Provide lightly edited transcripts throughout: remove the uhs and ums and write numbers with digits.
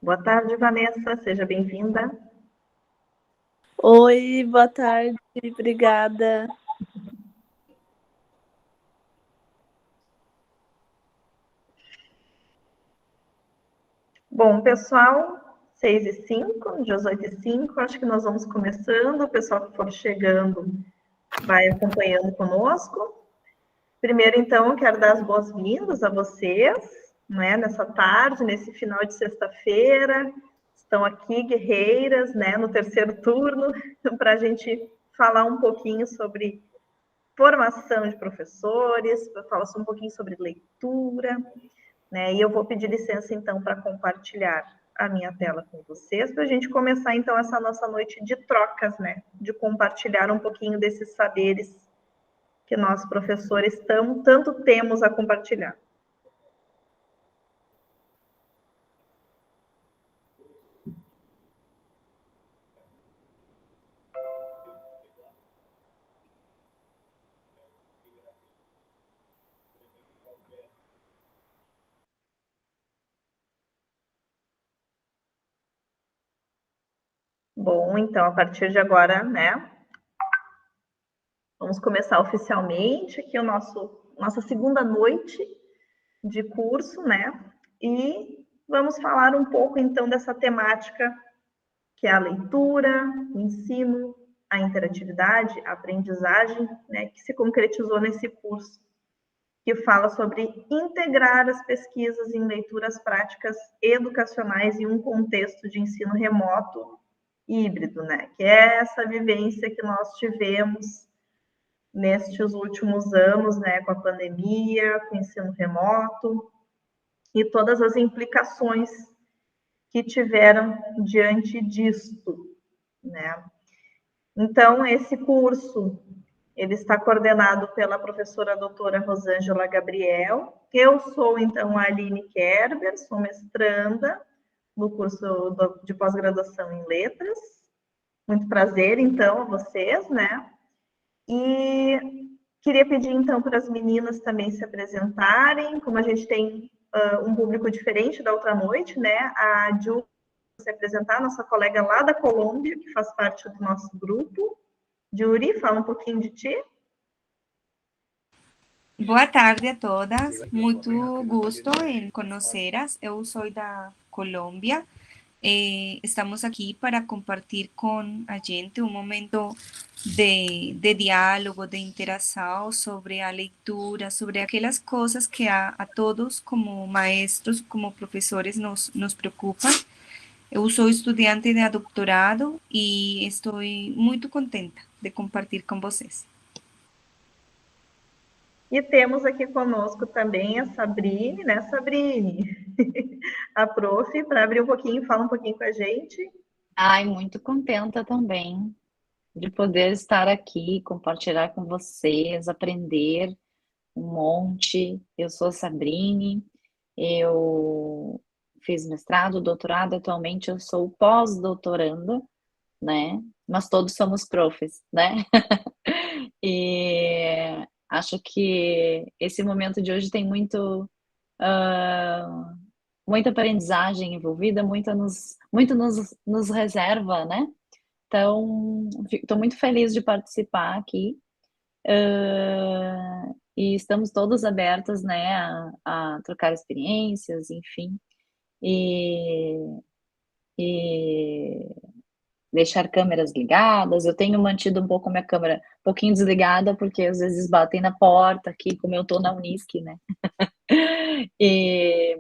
Boa tarde, Vanessa, seja bem-vinda. Oi, boa tarde, obrigada. Bom, pessoal, 6h05, 18h05, acho que nós vamos começando. O pessoal que for chegando vai acompanhando conosco. Primeiro, então, eu quero dar as boas-vindas a vocês, né, nessa tarde, nesse final de sexta-feira. Estão aqui guerreiras, né, no terceiro turno, para a gente falar um pouquinho sobre formação de professores, para falar um pouquinho sobre leitura, né? E eu vou pedir licença, então, para compartilhar a minha tela com vocês, para a gente começar, então, essa nossa noite de trocas, né? De compartilhar um pouquinho desses saberes que nós, professores, tanto temos a compartilhar. Bom, então, a partir de agora, né, vamos começar oficialmente aqui nossa segunda noite de curso, né, e vamos falar um pouco, então, dessa temática que é a leitura, o ensino, a interatividade, a aprendizagem, né, que se concretizou nesse curso, que fala sobre integrar as pesquisas em leituras práticas educacionais em um contexto de ensino remoto híbrido, né? Que é essa vivência que nós tivemos nestes últimos anos, né? Com a pandemia, com o ensino remoto e todas as implicações que tiveram diante disto, né? Então, esse curso, ele está coordenado pela professora doutora Rosângela Gabriel. Eu sou, então, a Aline Kerber, sou mestranda no curso de pós-graduação em letras. Muito prazer, então, a vocês, né? E queria pedir, então, para as meninas também se apresentarem, como a gente tem um público diferente da outra noite, né? A Ju se apresentar, nossa colega lá da Colômbia, que faz parte do nosso grupo. Yuri, fala um pouquinho de ti. Boa tarde a todas, muito gusto em conheceras. Eu sou da Colômbia. Estamos aqui para compartir com a gente um momento de diálogo, de interação sobre a leitura, sobre aquelas coisas que a todos, como maestros, como professores, nos preocupam. Eu sou estudante de doutorado e estou muito contenta de compartilhar com vocês. E temos aqui conosco também a Sabrine, né, Sabrine? A prof, para abrir um pouquinho, fala um pouquinho com a gente. Ai, muito contenta também de poder estar aqui, compartilhar com vocês, aprender um monte. Eu sou a Sabrine, eu fiz mestrado, doutorado, atualmente eu sou pós-doutoranda, né? Mas todos somos profs, né? E acho que esse momento de hoje tem muita aprendizagem envolvida, muito nos reserva, né? Então, estou muito feliz de participar aqui. E estamos todos abertos, né, a trocar experiências, enfim, e, e deixar câmeras ligadas. Eu tenho mantido um pouco minha câmera um pouquinho desligada, porque às vezes batem na porta aqui, como eu estou na Unisc, né?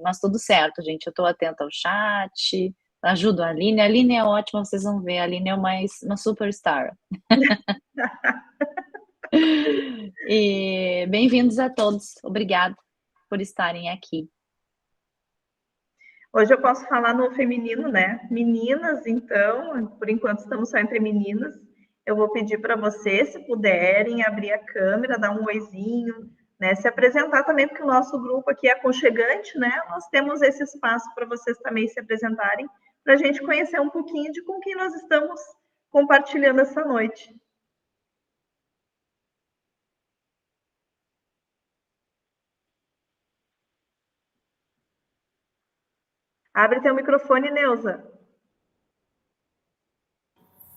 Mas tudo certo, gente. Eu estou atenta ao chat, ajudo a Aline. A Aline é ótima, vocês vão ver. A Aline é uma superstar. E bem-vindos a todos. Obrigada por estarem aqui. Hoje eu posso falar no feminino, né? Meninas, então, por enquanto estamos só entre meninas. Eu vou pedir para vocês, se puderem, abrir a câmera, dar um oizinho, né? Se apresentar também, porque o nosso grupo aqui é aconchegante, né? Nós temos esse espaço para vocês também se apresentarem, para a gente conhecer um pouquinho de com quem nós estamos compartilhando essa noite. Abre teu microfone, Neuza.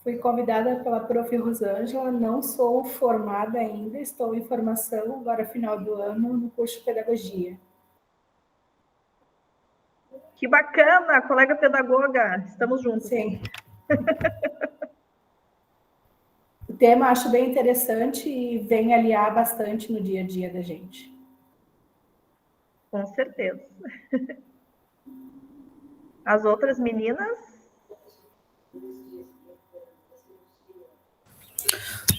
Fui convidada pela Prof. Rosângela, não sou formada ainda, estou em formação agora final do ano no curso de Pedagogia. Que bacana, colega pedagoga, estamos juntos. Sim. O tema acho bem interessante e vem aliar bastante no dia a dia da gente. Com certeza. As outras meninas?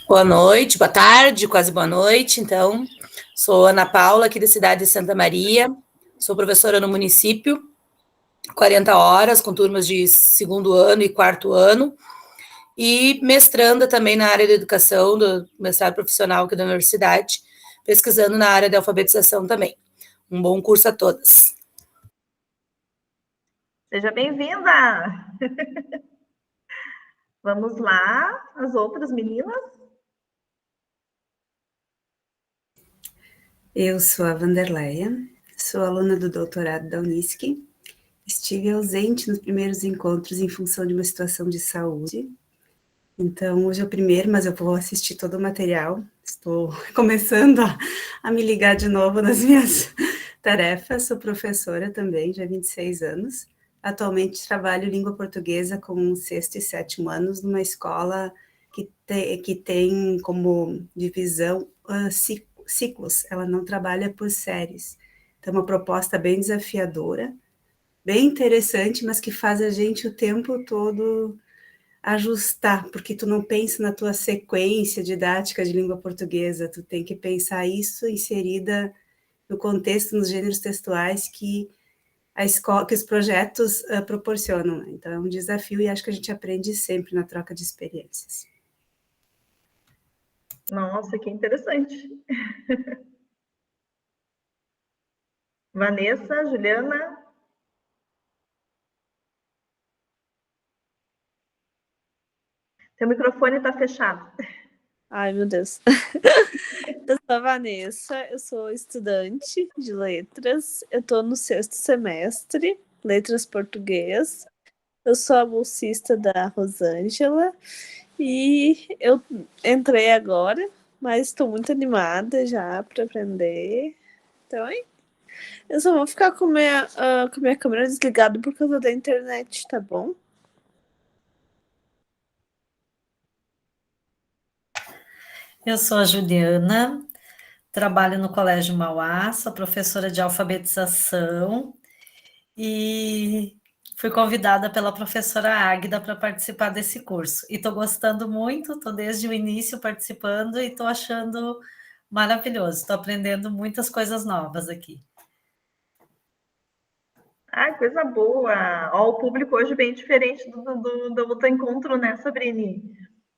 Boa noite, boa tarde, quase boa noite. Então, sou Ana Paula, aqui da cidade de Santa Maria. Sou professora no município, 40 horas, com turmas de segundo ano e quarto ano. E mestranda também na área da educação, do mestrado profissional aqui da universidade, pesquisando na área de alfabetização também. Um bom curso a todas. Seja bem-vinda! Vamos lá, as outras meninas? Eu sou a Vanderleia, sou aluna do doutorado da Unisc. Estive ausente nos primeiros encontros em função de uma situação de saúde. Então, hoje é o primeiro, mas eu vou assistir todo o material. Estou começando a me ligar de novo nas minhas tarefas. Sou professora também, já há 26 anos. Atualmente trabalho língua portuguesa com sexto e sétimo anos numa escola que tem como divisão ciclos. Ela não trabalha por séries. Então, é uma proposta bem desafiadora, bem interessante, mas que faz a gente o tempo todo ajustar, porque tu não pensa na tua sequência didática de língua portuguesa, tu tem que pensar isso inserida no contexto, nos gêneros textuais que a escola, que os projetos proporcionam. Então, é um desafio e acho que a gente aprende sempre na troca de experiências. Nossa, que interessante. Vanessa, Juliana? Teu microfone está fechado. Ai, meu Deus. Eu sou a Vanessa, eu sou estudante de letras, eu estou no 6º semestre, letras português. Eu sou a bolsista da Rosângela e eu entrei agora, mas estou muito animada já para aprender. Então, eu só vou ficar com minha câmera desligada por causa da internet, tá bom? Eu sou a Juliana, trabalho no Colégio Mauá, sou professora de alfabetização e fui convidada pela professora Águida para participar desse curso. E estou gostando muito, estou desde o início participando e estou achando maravilhoso, estou aprendendo muitas coisas novas aqui. Ah, coisa boa! Ó, o público hoje bem diferente do encontro, né, Sabrine?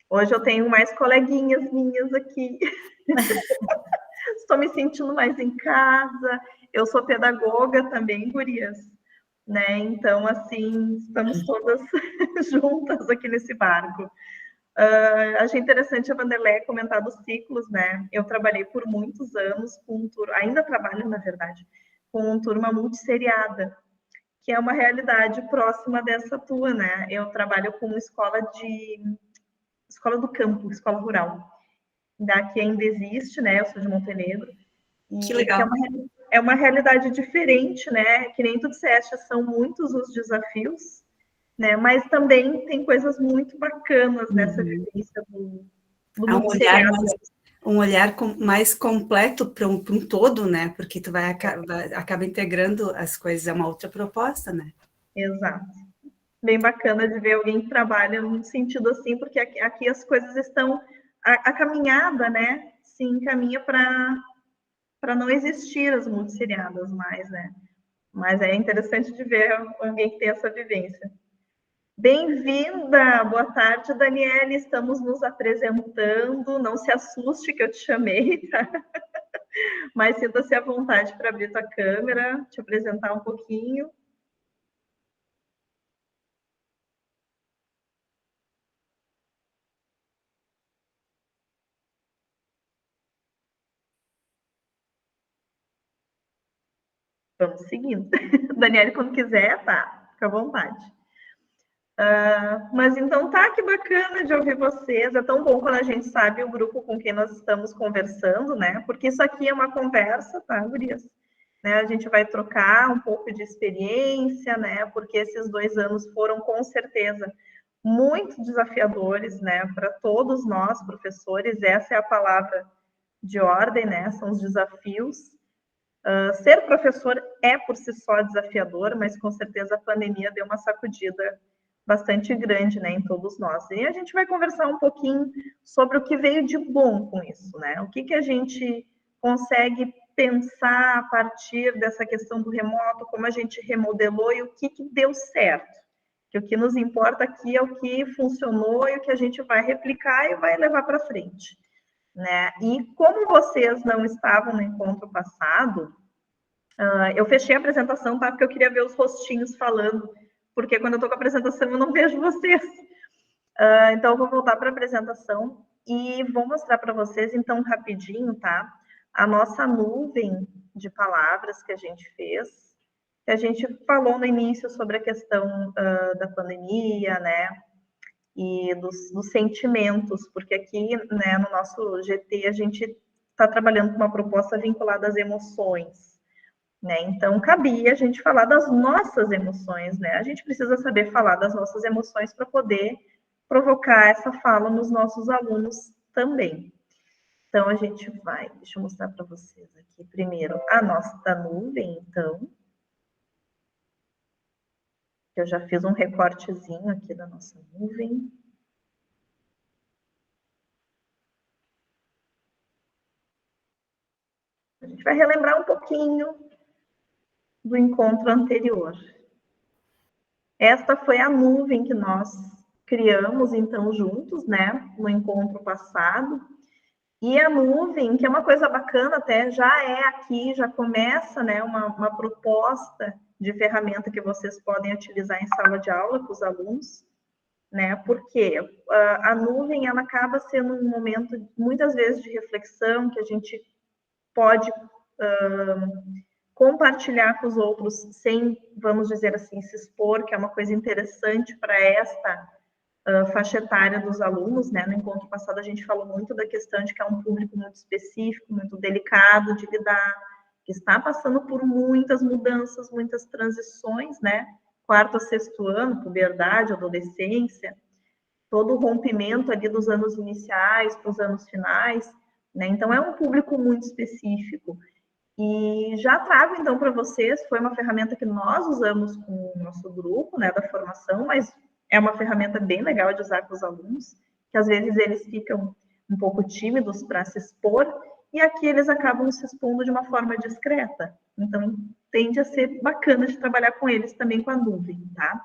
Hoje eu tenho mais coleguinhas minhas aqui. Estou me sentindo mais em casa. Eu sou pedagoga também, gurias, né? Então, assim, estamos todas juntas aqui nesse barco. Achei interessante a Vanderleia comentar dos ciclos, né? Eu trabalhei por muitos anos com ainda trabalho, na verdade, com turma multisseriada, que é uma realidade próxima dessa tua, né? Eu trabalho com escola de escola do campo, escola rural. Daqui ainda existe, né? Eu sou de Montenegro. Que legal. É uma realidade diferente, né? Que nem tu disseste, são muitos os desafios, né? Mas também tem coisas muito bacanas nessa vivência do mundo seriado. Um olhar mais completo para um todo, né? Porque tu acaba integrando as coisas, é uma outra proposta, né? Exato. Bem bacana de ver alguém que trabalha num sentido assim, porque aqui as coisas estão... A caminhada, né? Se encaminha para não existir as multisseriadas mais, né? Mas é interessante de ver alguém que tem essa vivência. Bem-vinda! Boa tarde, Daniele. Estamos nos apresentando. Não se assuste que eu te chamei, tá? Mas sinta-se à vontade para abrir tua câmera, te apresentar um pouquinho. Vamos seguindo. Daniele, quando quiser, tá? Fica à vontade. Mas então tá, que bacana de ouvir vocês. É tão bom quando a gente sabe o grupo com quem nós estamos conversando, né? Porque isso aqui é uma conversa, tá, gurias? Né? A gente vai trocar um pouco de experiência, né? Porque esses 2 anos foram, com certeza, muito desafiadores, né? Para todos nós, professores, essa é a palavra de ordem, né? São os desafios. Ser professor é, por si só, desafiador, mas, com certeza, a pandemia deu uma sacudida bastante grande, né, em todos nós. E a gente vai conversar um pouquinho sobre o que veio de bom com isso, né? O que a gente consegue pensar a partir dessa questão do remoto, como a gente remodelou e o que deu certo. Que o que nos importa aqui é o que funcionou e o que a gente vai replicar e vai levar para frente, né? E como vocês não estavam no encontro passado, eu fechei a apresentação, tá? Porque eu queria ver os rostinhos falando, porque quando eu estou com a apresentação eu não vejo vocês. Então eu vou voltar para a apresentação e vou mostrar para vocês, então, rapidinho, tá? A nossa nuvem de palavras que a gente fez, que a gente falou no início sobre a questão da pandemia, né? E dos sentimentos, porque aqui, né, no nosso GT, a gente está trabalhando com uma proposta vinculada às emoções. Né? Então, cabia a gente falar das nossas emoções, né? A gente precisa saber falar das nossas emoções para poder provocar essa fala nos nossos alunos também. Então, a gente vai... Deixa eu mostrar para vocês aqui primeiro a nossa nuvem, então. Eu já fiz um recortezinho aqui da nossa nuvem. A gente vai relembrar um pouquinho do encontro anterior. Esta foi a nuvem que nós criamos, então, juntos, né, no encontro passado. E a nuvem, que é uma coisa bacana até, já é aqui, já começa, né, uma proposta de ferramenta que vocês podem utilizar em sala de aula com os alunos, né, porque a nuvem, ela acaba sendo um momento, muitas vezes, de reflexão, que a gente pode compartilhar com os outros sem, vamos dizer assim, se expor, que é uma coisa interessante para esta faixa etária dos alunos, né? No encontro passado a gente falou muito da questão de que é um público muito específico, muito delicado de lidar, que está passando por muitas mudanças, muitas transições, né? 4º a 6º ano, puberdade, adolescência, todo o rompimento ali dos anos iniciais para os anos finais, né? Então é um público muito específico. E já trago, então, para vocês, foi uma ferramenta que nós usamos com o nosso grupo, né, da formação, mas é uma ferramenta bem legal de usar com os alunos, que às vezes eles ficam um pouco tímidos para se expor, e aqui eles acabam se expondo de uma forma discreta. Então, tende a ser bacana de trabalhar com eles também com a nuvem, tá?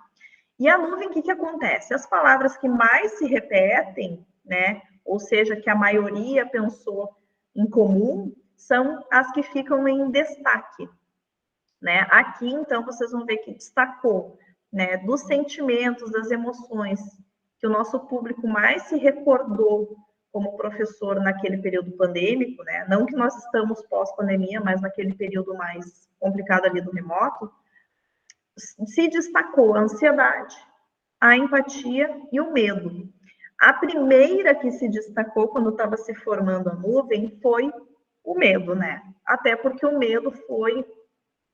E a nuvem, o que acontece? As palavras que mais se repetem, né, ou seja, que a maioria pensou em comum, são as que ficam em destaque, né? Aqui, então, vocês vão ver que destacou, né, dos sentimentos, das emoções, que o nosso público mais se recordou como professor naquele período pandêmico, né? Não que nós estamos pós-pandemia, mas naquele período mais complicado ali do remoto, se destacou a ansiedade, a empatia e o medo. A primeira que se destacou quando estava se formando a nuvem foi o medo, né? Até porque o medo foi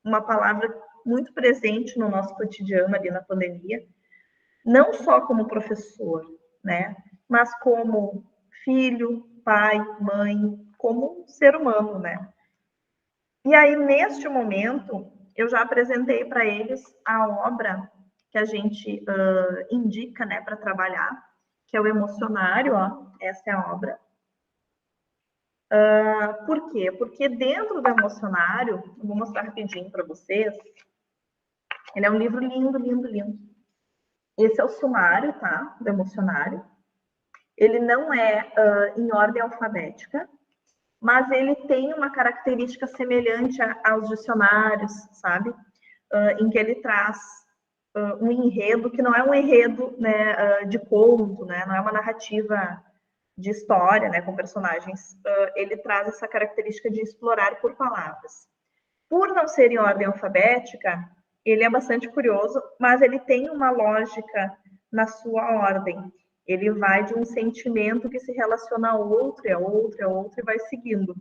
uma palavra muito presente no nosso cotidiano ali na pandemia, não só como professor, né? Mas como filho, pai, mãe, como ser humano, né? E aí, neste momento, eu já apresentei para eles a obra que a gente indica, né, para trabalhar, que é o emocionário, ó, essa é a obra. Por quê? Porque dentro do emocionário, eu vou mostrar rapidinho para vocês, ele é um livro lindo, lindo, lindo. Esse é o sumário, tá, do emocionário. Ele não é em ordem alfabética, mas ele tem uma característica semelhante aos dicionários, sabe? Em que ele traz um enredo que não é um enredo, né, de conto, né? Não é uma narrativa de história, né, com personagens. Ele traz essa característica de explorar por palavras. Por não ser em ordem alfabética, ele é bastante curioso, mas ele tem uma lógica na sua ordem. Ele vai de um sentimento que se relaciona a outro, a outro, a outro, e vai seguindo.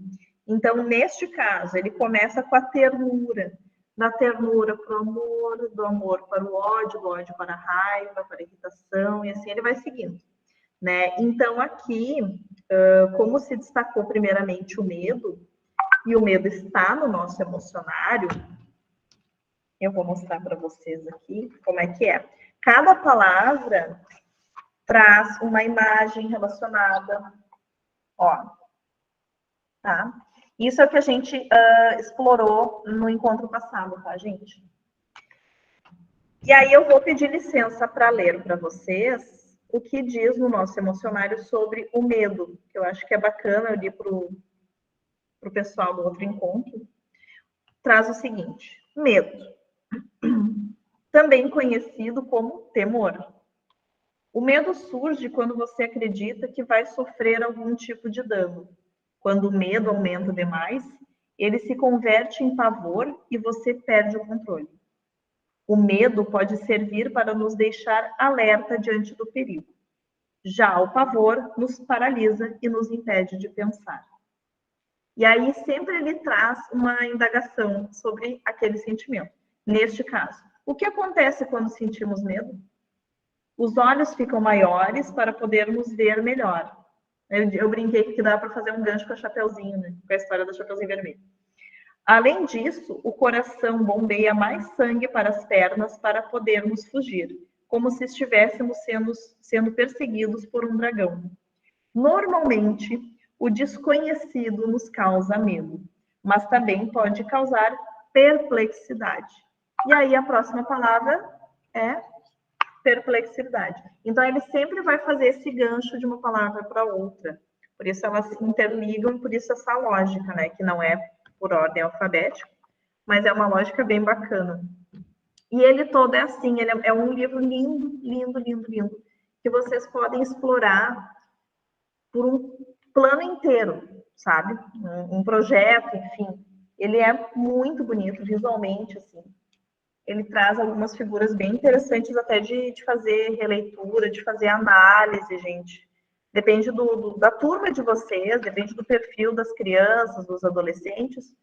Então, neste caso, ele começa com a ternura. Da ternura para o amor, do amor para o ódio, do ódio para a raiva, para a irritação, e assim ele vai seguindo. Né? Então, aqui, como se destacou primeiramente o medo, e o medo está no nosso emocionário, eu vou mostrar para vocês aqui como é que é. Cada palavra traz uma imagem relacionada, ó, tá? Isso é o que a gente explorou no encontro passado, tá, gente? E aí eu vou pedir licença para ler para vocês o que diz no nosso emocionário sobre o medo, que eu acho que é bacana, eu li para o pessoal do outro encontro. Traz o seguinte: medo, também conhecido como temor. O medo surge quando você acredita que vai sofrer algum tipo de dano. Quando o medo aumenta demais, ele se converte em pavor e você perde o controle. O medo pode servir para nos deixar alerta diante do perigo. Já o pavor nos paralisa e nos impede de pensar. E aí sempre ele traz uma indagação sobre aquele sentimento. Neste caso, o que acontece quando sentimos medo? Os olhos ficam maiores para podermos ver melhor. Eu brinquei que dá para fazer um gancho com a Chapeuzinho, né? Com a história da Chapeuzinho Vermelho. Além disso, o coração bombeia mais sangue para as pernas para podermos fugir, como se estivéssemos sendo perseguidos por um dragão. Normalmente, o desconhecido nos causa medo, mas também pode causar perplexidade. E aí a próxima palavra é perplexidade. Então, ele sempre vai fazer esse gancho de uma palavra para outra. Por isso elas se interligam, por isso essa lógica, né? Que não é por ordem alfabética, mas é uma lógica bem bacana. E ele todo é assim, ele é um livro lindo, lindo, lindo, lindo, que vocês podem explorar por um plano inteiro, sabe? Um projeto, enfim. Ele é muito bonito visualmente, assim. Ele traz algumas figuras bem interessantes até de fazer releitura, de fazer análise, gente. Depende da turma de vocês, depende do perfil das crianças, dos adolescentes,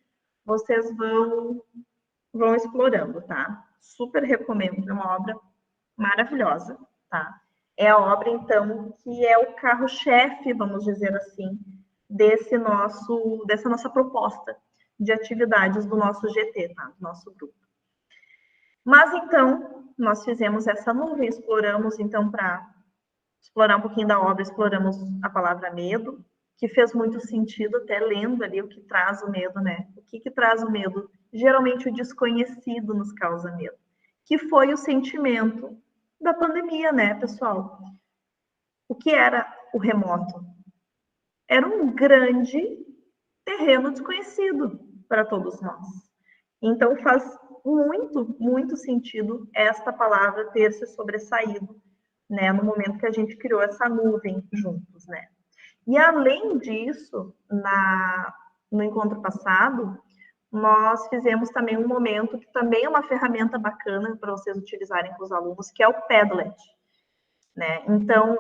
vocês vão explorando, tá? Super recomendo, é uma obra maravilhosa, tá? É a obra, então, que é o carro-chefe, vamos dizer assim, dessa nossa proposta de atividades do nosso GT, tá? Do nosso grupo. Mas, então, nós fizemos essa nuvem, exploramos, então, para explorar um pouquinho da obra, exploramos a palavra medo, que fez muito sentido, até lendo ali o que traz o medo, né? O que traz o medo? Geralmente o desconhecido nos causa medo, que foi o sentimento da pandemia, né, pessoal? O que era o remoto? Era um grande terreno desconhecido para todos nós. Então faz muito, muito sentido esta palavra ter se sobressaído, né, no momento que a gente criou essa nuvem juntos, né? E além disso, no encontro passado, nós fizemos também um momento que também é uma ferramenta bacana para vocês utilizarem com os alunos, que é o Padlet. né? Então,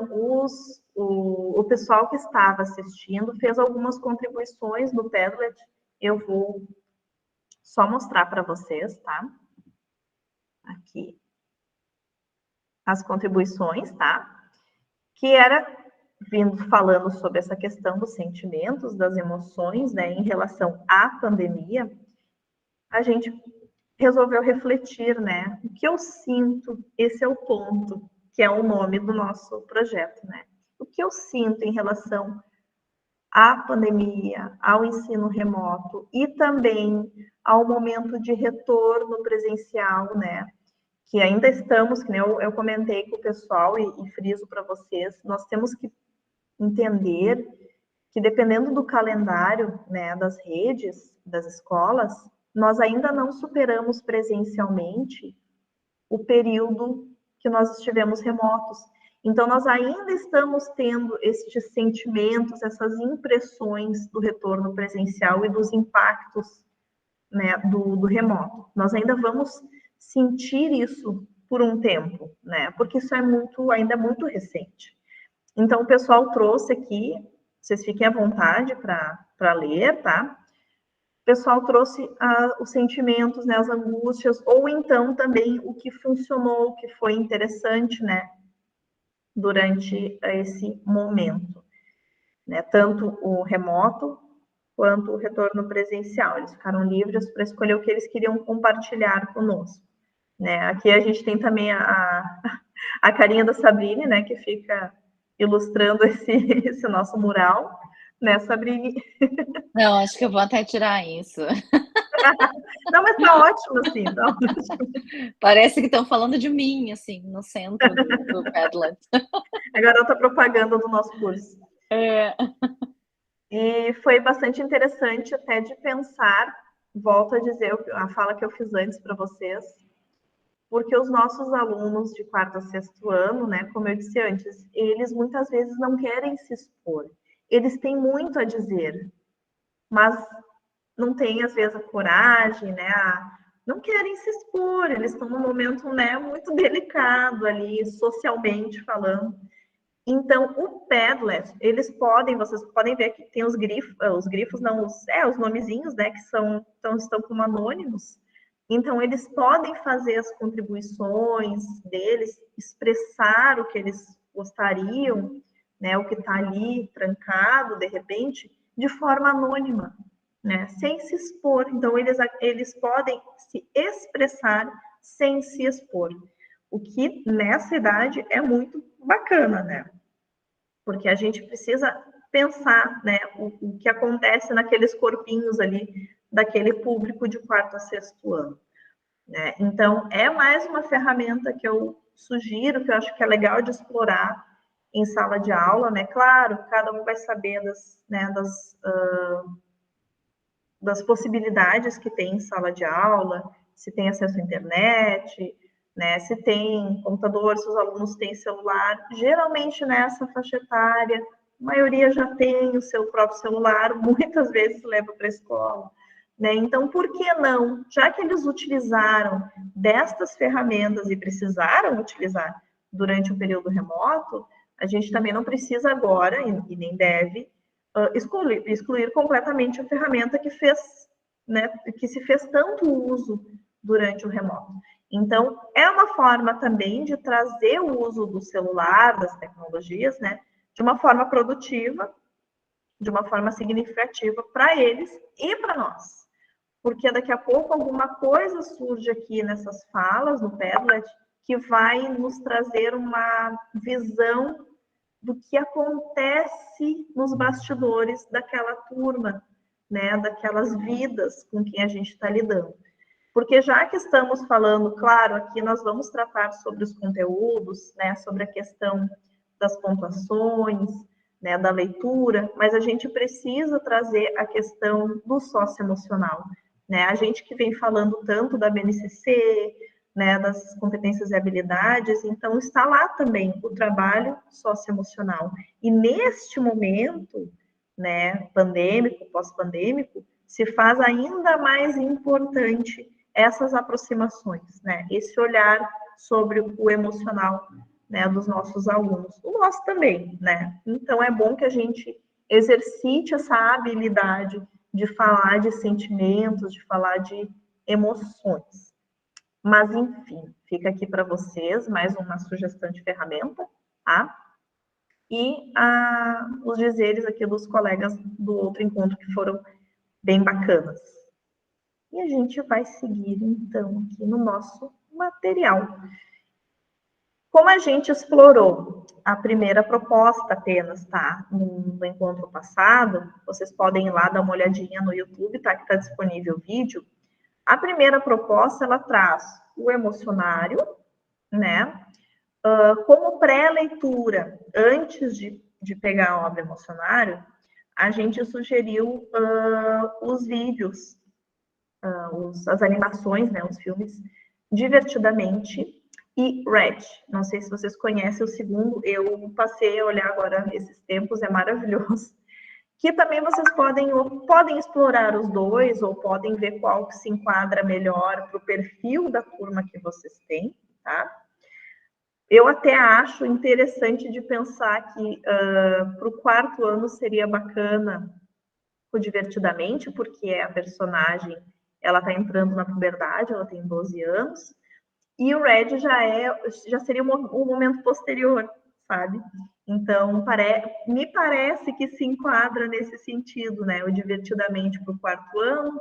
o pessoal que estava assistindo fez algumas contribuições no Padlet. Eu vou só mostrar para vocês, tá? Aqui. As contribuições, tá? Que era vindo falando sobre essa questão dos sentimentos, das emoções, né, em relação à pandemia. A gente resolveu refletir, né? O que eu sinto, esse é o ponto, que é o nome do nosso projeto, né? O que eu sinto em relação à pandemia, ao ensino remoto e também ao momento de retorno presencial, né? Que ainda estamos, que eu comentei com o pessoal e friso para vocês, nós temos que entender que dependendo do calendário, né, das redes, das escolas, nós ainda não superamos presencialmente o período que nós estivemos remotos. Então, nós ainda estamos tendo estes sentimentos, essas impressões do retorno presencial e dos impactos, né, do remoto. Nós ainda vamos sentir isso por um tempo, né, porque isso ainda é muito recente. Então, o pessoal trouxe aqui, vocês fiquem à vontade para ler, tá? O pessoal trouxe os sentimentos, né, as angústias, ou então também o que funcionou, o que foi interessante, né, durante esse momento, né? Tanto o remoto quanto o retorno presencial. Eles ficaram livres para escolher o que eles queriam compartilhar conosco, né? Aqui a gente tem também a carinha da Sabrine, né, que fica ilustrando esse nosso mural, né, Sabrine? Não, acho que eu vou até tirar isso. Não, mas tá ótimo, assim, tá ótimo. Parece que estão falando de mim, assim, no centro do Padlet. A garota propaganda do nosso curso. É. E foi bastante interessante até de pensar, volto a dizer a fala que eu fiz antes para vocês, porque os nossos alunos de quarto a sexto ano, né, como eu disse antes, eles muitas vezes não querem se expor. Eles têm muito a dizer, mas não têm, às vezes, a coragem, né, não querem se expor, eles estão num momento, né, muito delicado ali, socialmente falando. Então, o Padlet, vocês podem ver que tem os grifos não, os nomezinhos, né, que estão como anônimos. Então, eles podem fazer as contribuições deles, expressar o que eles gostariam, né, o que está ali trancado, de repente, de forma anônima, né, sem se expor. Então, eles podem se expressar sem se expor. O que nessa idade é muito bacana, né? Porque a gente precisa pensar, né, o que acontece naqueles corpinhos ali daquele público de quarto a sexto ano, né? Então, é mais uma ferramenta que eu sugiro, que eu acho que é legal de explorar em sala de aula, né? Claro, cada um vai saber das possibilidades que tem em sala de aula, se tem acesso à internet, né? Se tem computador, se os alunos têm celular. Geralmente nessa faixa etária, a maioria já tem o seu próprio celular, muitas vezes leva para a escola, né? Então, por que não? Já que eles utilizaram destas ferramentas e precisaram utilizar durante o período remoto, a gente também não precisa agora, e nem deve, excluir completamente a ferramenta que se fez tanto uso durante o remoto. Então, é uma forma também de trazer o uso do celular, das tecnologias, né, de uma forma produtiva, de uma forma significativa para eles e para nós. Porque daqui a pouco alguma coisa surge aqui nessas falas, no Padlet, que vai nos trazer uma visão do que acontece nos bastidores daquela turma, né, daquelas vidas com quem a gente está lidando. Porque já que estamos falando, claro, aqui nós vamos tratar sobre os conteúdos, né, sobre a questão das pontuações, né, da leitura, mas a gente precisa trazer a questão do socioemocional, né? A gente que vem falando tanto da BNCC, né, das competências e habilidades, então está lá também o trabalho socioemocional. E neste momento, né, pandêmico, pós-pandêmico, se faz ainda mais importante essas aproximações, né, esse olhar sobre o emocional, né, dos nossos alunos, o nosso também, né? Então é bom que a gente exercite essa habilidade de falar de sentimentos, de falar de emoções. Mas, enfim, fica aqui para vocês mais uma sugestão de ferramenta, tá? E os dizeres aqui dos colegas do outro encontro que foram bem bacanas. E a gente vai seguir, então, aqui no nosso material. Como a gente explorou a primeira proposta apenas, tá? No encontro passado, vocês podem ir lá dar uma olhadinha no YouTube, tá? Que está disponível o vídeo. A primeira proposta, ela traz o emocionário, né? Como pré-leitura, antes de pegar a obra emocionário, a gente sugeriu os vídeos, as animações, né? Os filmes, Divertidamente e Red. Não sei se vocês conhecem o segundo, eu passei a olhar agora esses tempos, é maravilhoso. Que também vocês podem explorar os dois, ou podem ver qual que se enquadra melhor para o perfil da turma que vocês têm, tá? Eu até acho interessante de pensar que para o 4º ano seria bacana o Divertidamente, porque a personagem, ela está entrando na puberdade, ela tem 12 anos, e o Red já seria um momento posterior, sabe? Então, me parece que se enquadra nesse sentido, né? O Divertidamente para o 4º ano,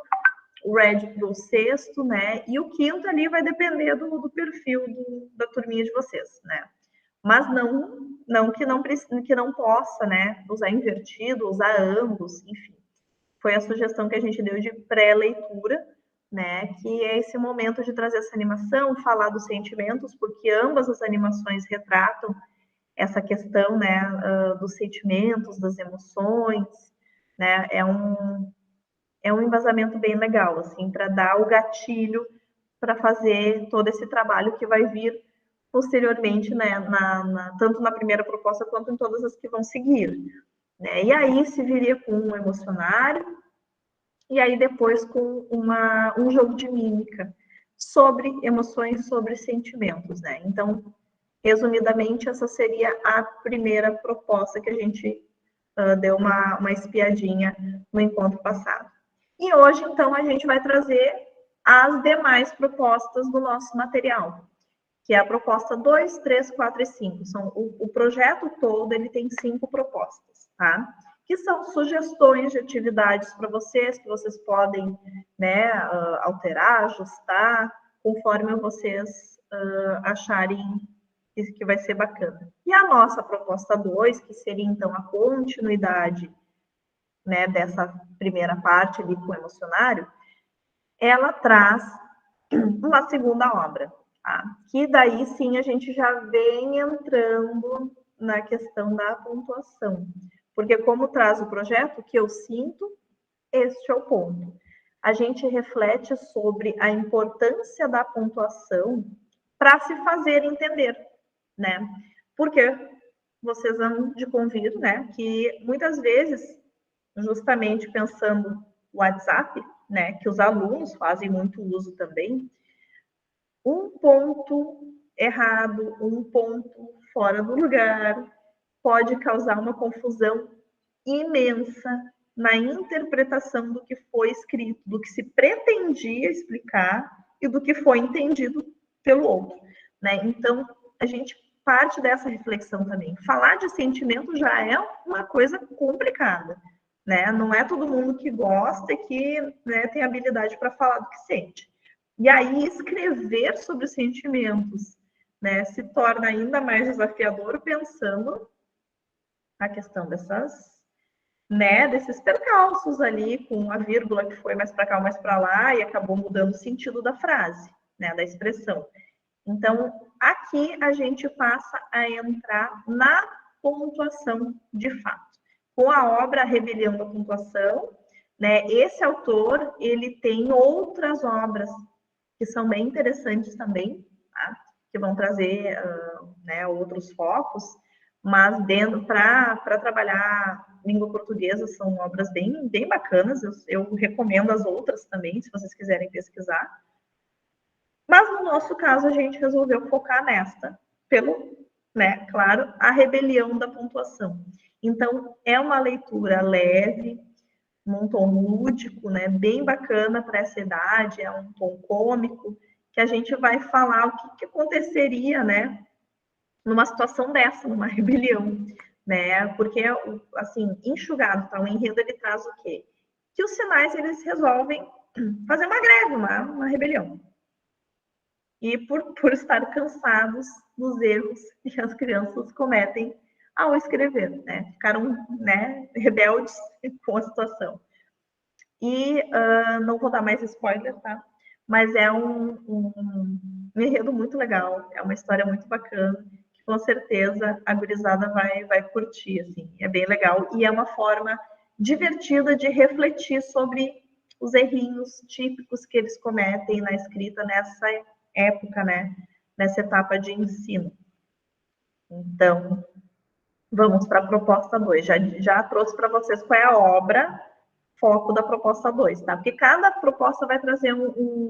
o Red para o 6º, né? E o 5º ali vai depender do perfil da turminha de vocês, né? Mas não que não possa, né? Usar invertido, usar ambos, enfim. Foi a sugestão que a gente deu de pré-leitura, né, que é esse momento de trazer essa animação, falar dos sentimentos, porque ambas as animações retratam essa questão, né, dos sentimentos, das emoções, né, é um embasamento bem legal, assim, para dar o gatilho para fazer todo esse trabalho que vai vir posteriormente, né, tanto na primeira proposta quanto em todas as que vão seguir, né, e aí se viria com um emocionário, e aí depois com um jogo de mímica sobre emoções, sobre sentimentos, né? Então, resumidamente, essa seria a primeira proposta que a gente deu uma espiadinha no encontro passado. E hoje, então, a gente vai trazer as demais propostas do nosso material, que é a proposta 2, 3, 4 e 5. O projeto todo, ele tem 5 propostas, tá? Que são sugestões de atividades para vocês, que vocês podem, né, alterar, ajustar, conforme vocês acharem que vai ser bacana. E a nossa proposta 2, que seria, então, a continuidade, né, dessa primeira parte ali com o emocionário, ela traz uma segunda obra, tá? Que daí, sim, a gente já vem entrando na questão da pontuação. Porque como traz o projeto, o que eu sinto, este é o ponto. A gente reflete sobre a importância da pontuação para se fazer entender, né? Porque vocês vão de convir, né? Que muitas vezes, justamente pensando no WhatsApp, né? Que os alunos fazem muito uso também, um ponto errado, um ponto fora do lugar, pode causar uma confusão imensa na interpretação do que foi escrito, do que se pretendia explicar e do que foi entendido pelo outro, né? Então, a gente parte dessa reflexão também. Falar de sentimento já é uma coisa complicada, né? Não é todo mundo que gosta e que, né, tem habilidade para falar do que sente. E aí, escrever sobre os sentimentos, né, se torna ainda mais desafiador pensando a questão desses percalços ali, com a vírgula que foi mais para cá ou mais para lá, e acabou mudando o sentido da frase, né, da expressão. Então, aqui a gente passa a entrar na pontuação de fato. Com a obra Rebelião da Pontuação, né, esse autor, ele tem outras obras que são bem interessantes também, tá? Que vão trazer né, outros focos, mas para trabalhar língua portuguesa são obras bem, bem bacanas, eu recomendo as outras também, se vocês quiserem pesquisar. Mas no nosso caso, a gente resolveu focar nesta, pelo né, claro, a rebelião da pontuação. Então, é uma leitura leve, num tom lúdico, né, bem bacana para essa idade, é um tom cômico, que a gente vai falar o que aconteceria, né, numa situação dessa, numa rebelião, né, porque, assim, enxugado, tá, o enredo, ele traz o quê? Que os sinais, eles resolvem fazer uma greve, uma rebelião. E por estar cansados dos erros que as crianças cometem ao escrever, né? Ficaram, né, rebeldes com a situação. E não vou dar mais spoiler, tá? Mas é um enredo muito legal, é uma história muito bacana, que com certeza a gurizada vai curtir, assim. É bem legal e é uma forma divertida de refletir sobre os errinhos típicos que eles cometem na escrita nessa época, né? Nessa etapa de ensino. Então, vamos para a proposta 2. Já trouxe para vocês qual é a obra foco da proposta 2, tá? Porque cada proposta vai trazer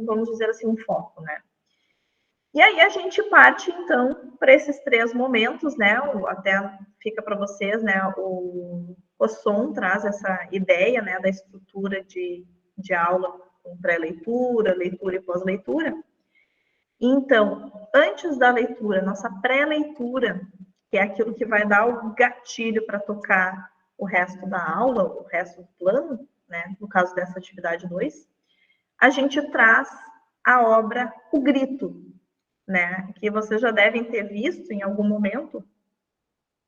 vamos dizer assim, um foco, né? E aí a gente parte, então, para esses 3 momentos, né? Até fica para vocês, né? O Cosson traz essa ideia, né? Da estrutura de aula com pré-leitura, leitura e pós-leitura. Então, antes da leitura, nossa pré-leitura, que é aquilo que vai dar o gatilho para tocar o resto da aula, o resto do plano, né? No caso dessa atividade 2, a gente traz a obra O Grito, né? Que vocês já devem ter visto em algum momento,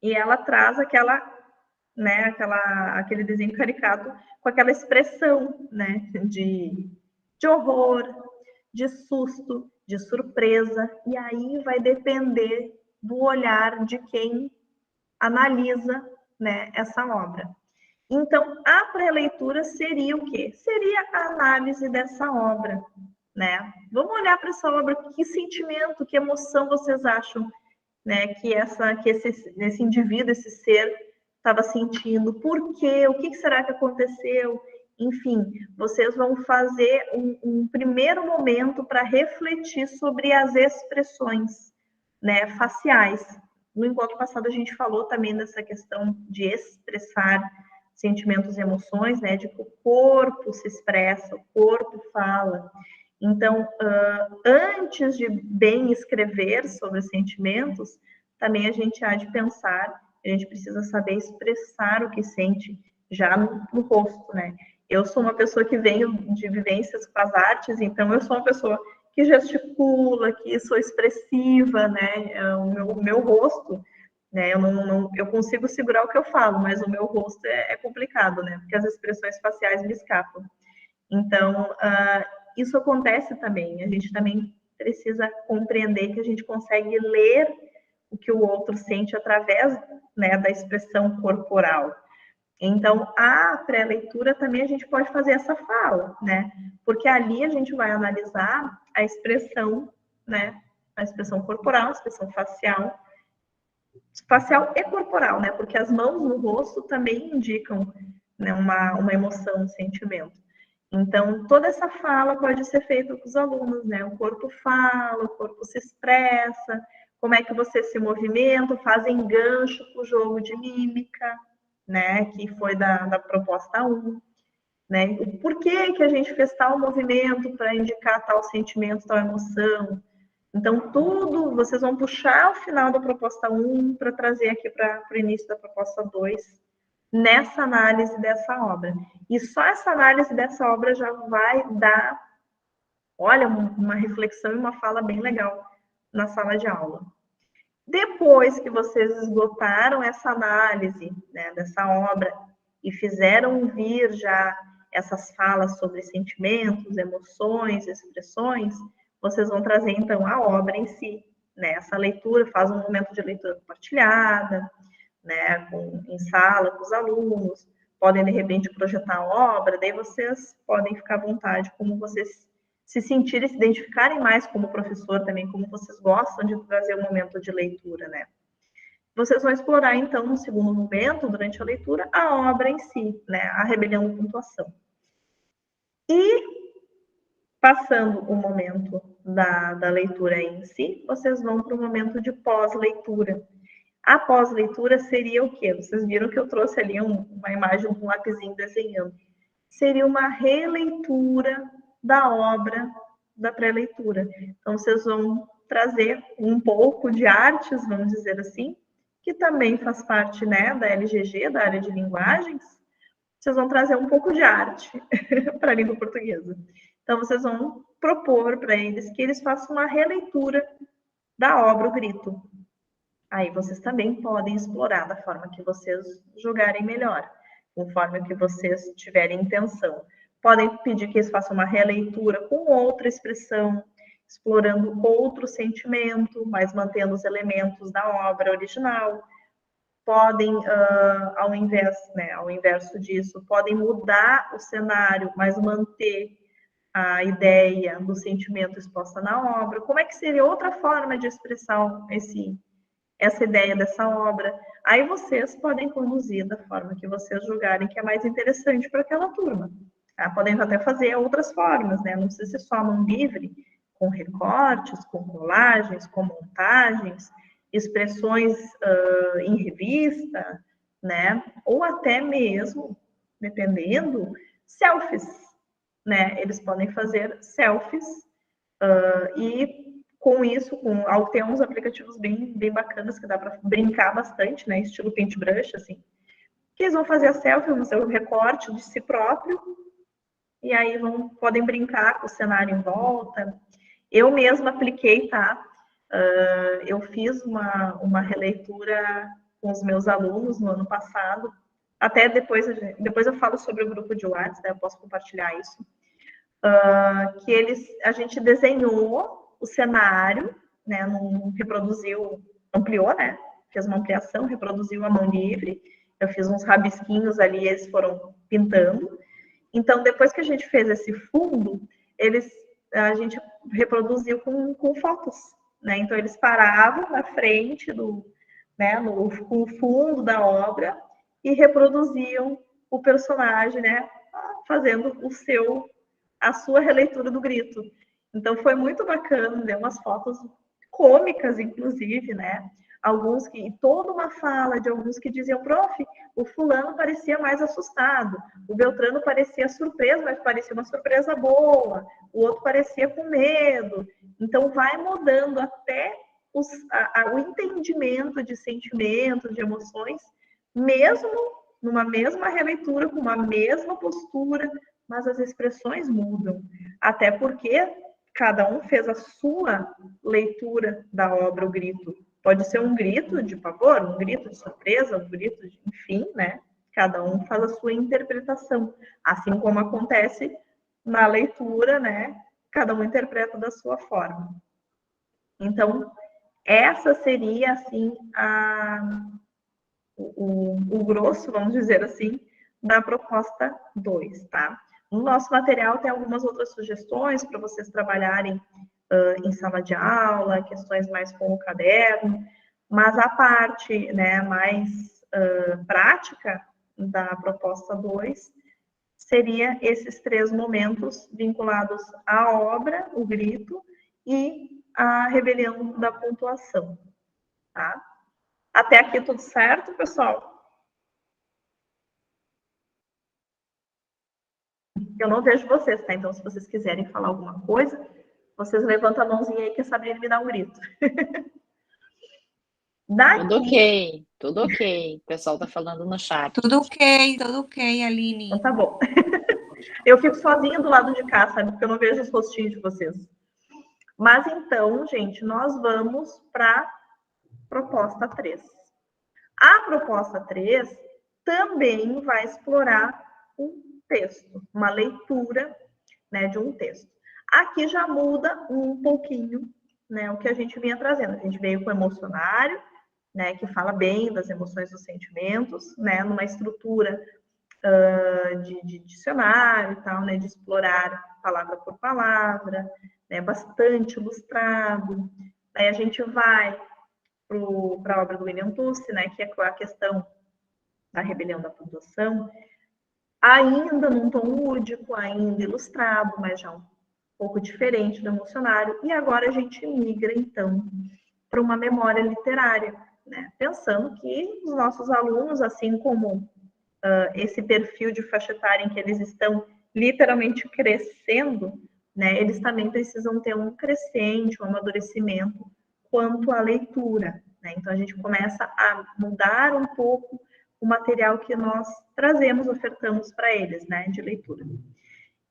e ela traz né, aquele desenho caricato com aquela expressão, né, de horror, de susto, de surpresa, e aí vai depender do olhar de quem analisa, né, essa obra. Então, a pré-leitura seria o quê? Seria a análise dessa obra, né? Vamos olhar para essa obra, que sentimento, que emoção vocês acham, né, que esse indivíduo, esse ser, estava sentindo, por quê, o que será que aconteceu? Enfim, vocês vão fazer um primeiro momento para refletir sobre as expressões, né, faciais. No encontro passado a gente falou também dessa questão de expressar sentimentos e emoções, né, de que o corpo se expressa, o corpo fala. Então, antes de bem escrever sobre sentimentos, também a gente há de pensar, a gente precisa saber expressar o que sente já no rosto, né? Eu sou uma pessoa que venho de vivências com as artes, então eu sou uma pessoa que gesticula, que sou expressiva, né? O meu rosto, né? Eu consigo segurar o que eu falo, mas o meu rosto é complicado, né? Porque as expressões faciais me escapam. Então, isso acontece também. A gente também precisa compreender que a gente consegue ler o que o outro sente através, né, da expressão corporal. Então, a pré-leitura também a gente pode fazer essa fala, né? Porque ali a gente vai analisar a expressão, né? A expressão corporal, a expressão facial e corporal, né? Porque as mãos no rosto também indicam, né, uma emoção, um sentimento. Então, toda essa fala pode ser feita com os alunos, né? O corpo fala, o corpo se expressa, como é que você se movimenta, fazem gancho com o jogo de mímica, né? Que foi da proposta 1, né? O porquê que a gente fez tal movimento para indicar tal sentimento, tal emoção. Então, tudo vocês vão puxar o final da proposta 1 para trazer aqui para o início da proposta 2, nessa análise dessa obra. E só essa análise dessa obra já vai dar, olha, uma reflexão e uma fala bem legal na sala de aula. Depois que vocês esgotaram essa análise, né, dessa obra e fizeram vir já essas falas sobre sentimentos, emoções, expressões, vocês vão trazer então a obra em si, né? Essa leitura, faz um momento de leitura compartilhada, né, em sala com os alunos, podem de repente projetar a obra, daí vocês podem ficar à vontade, como vocês se sentirem, se identificarem mais como professor também, como vocês gostam de trazer o momento de leitura, né? Vocês vão explorar, então, no segundo momento, durante a leitura, a obra em si, né? A rebelião da pontuação. E, passando o momento da leitura em si, vocês vão para o momento de pós-leitura, A pós-leitura seria o quê? Vocês viram que eu trouxe ali uma imagem com um lapisinho desenhando. Seria uma releitura da obra da pré-leitura. Então, vocês vão trazer um pouco de artes, vamos dizer assim, que também faz parte, né, da LGG, da área de linguagens. Vocês vão trazer um pouco de arte para a língua portuguesa. Então, vocês vão propor para eles que eles façam uma releitura da obra O Grito. Aí vocês também podem explorar da forma que vocês julgarem melhor, conforme o que vocês tiverem intenção. Podem pedir que eles façam uma releitura com outra expressão, explorando outro sentimento, mas mantendo os elementos da obra original. Podem, ao inverso disso, podem mudar o cenário, mas manter a ideia do sentimento exposta na obra. Como é que seria outra forma de expressar essa ideia dessa obra? Aí vocês podem conduzir da forma que vocês julgarem que é mais interessante para aquela turma. Tá? Podem até fazer outras formas, né? Não precisa ser só mão livre, com recortes, com colagens, com montagens, expressões em revista, né? Ou até mesmo, dependendo, selfies, né? Eles podem fazer selfies e com isso, tem uns aplicativos bem bacanas que dá para brincar bastante, né? Estilo paintbrush, assim. Que eles vão fazer a selfie, vão fazer o recorte de si próprio e aí podem brincar com o cenário em volta. Eu mesma apliquei, tá? Eu fiz uma releitura com os meus alunos no ano passado. Até depois eu falo sobre o grupo de WhatsApp, né? Eu posso compartilhar isso. A gente desenhou o cenário, né? Não reproduziu, ampliou, né? Fez uma ampliação, reproduziu a mão livre. Eu fiz uns rabisquinhos ali, eles foram pintando. Então, depois que a gente fez esse fundo, a gente reproduziu com fotos, né? Então, eles paravam na frente com o fundo da obra e reproduziam o personagem, né? Fazendo a sua releitura do grito. Então, foi muito bacana, deu umas fotos cômicas, inclusive, né? Toda uma fala de alguns que diziam, prof, o fulano parecia mais assustado, o Beltrano parecia surpreso, mas parecia uma surpresa boa, o outro parecia com medo. Então, vai mudando até o entendimento de sentimentos, de emoções, mesmo numa mesma releitura, com uma mesma postura, mas as expressões mudam. Até porque cada um fez a sua leitura da obra, O Grito. Pode ser um grito de pavor, um grito de surpresa, um grito de... Enfim, né? Cada um faz a sua interpretação. Assim como acontece na leitura, né? Cada um interpreta da sua forma. Então, essa seria, assim, o grosso, vamos dizer assim, da proposta 2, tá? No nosso material tem algumas outras sugestões para vocês trabalharem em sala de aula, questões mais com o caderno, mas a parte, né, mais prática da proposta 2 seria esses 3 momentos vinculados à obra, o grito, e a rebelião da pontuação, tá? Até aqui tudo certo, pessoal? Eu não vejo vocês, tá? Então, se vocês quiserem falar alguma coisa, vocês levantam a mãozinha aí que a Sabrina me dá um grito. Tudo ok. O pessoal tá falando no chat. Tudo ok, Aline. Então tá bom. Eu fico sozinha do lado de cá, sabe? Porque eu não vejo os rostinhos de vocês. Mas então, gente, nós vamos para proposta 3. A proposta 3 também vai explorar um texto, uma leitura, né, de um texto. Aqui já muda um pouquinho, né, o que a gente vinha trazendo. A gente veio com o emocionário, né, que fala bem das emoções e dos sentimentos, né, numa estrutura de dicionário e tal, né, de explorar palavra por palavra, né, bastante ilustrado. Aí a gente vai para a obra do William Tusse, né, que é a questão da rebelião da pontuação, ainda num tom lúdico, ainda ilustrado, mas já um pouco diferente do emocionário. E agora a gente migra, então, para uma memória literária, né? Pensando que os nossos alunos, assim como esse perfil de faixa etária em que eles estão literalmente crescendo, né? Eles também precisam ter um crescente, um amadurecimento quanto à leitura, né? Então, a gente começa a mudar um pouco o material que nós trazemos, ofertamos para eles, né, de leitura.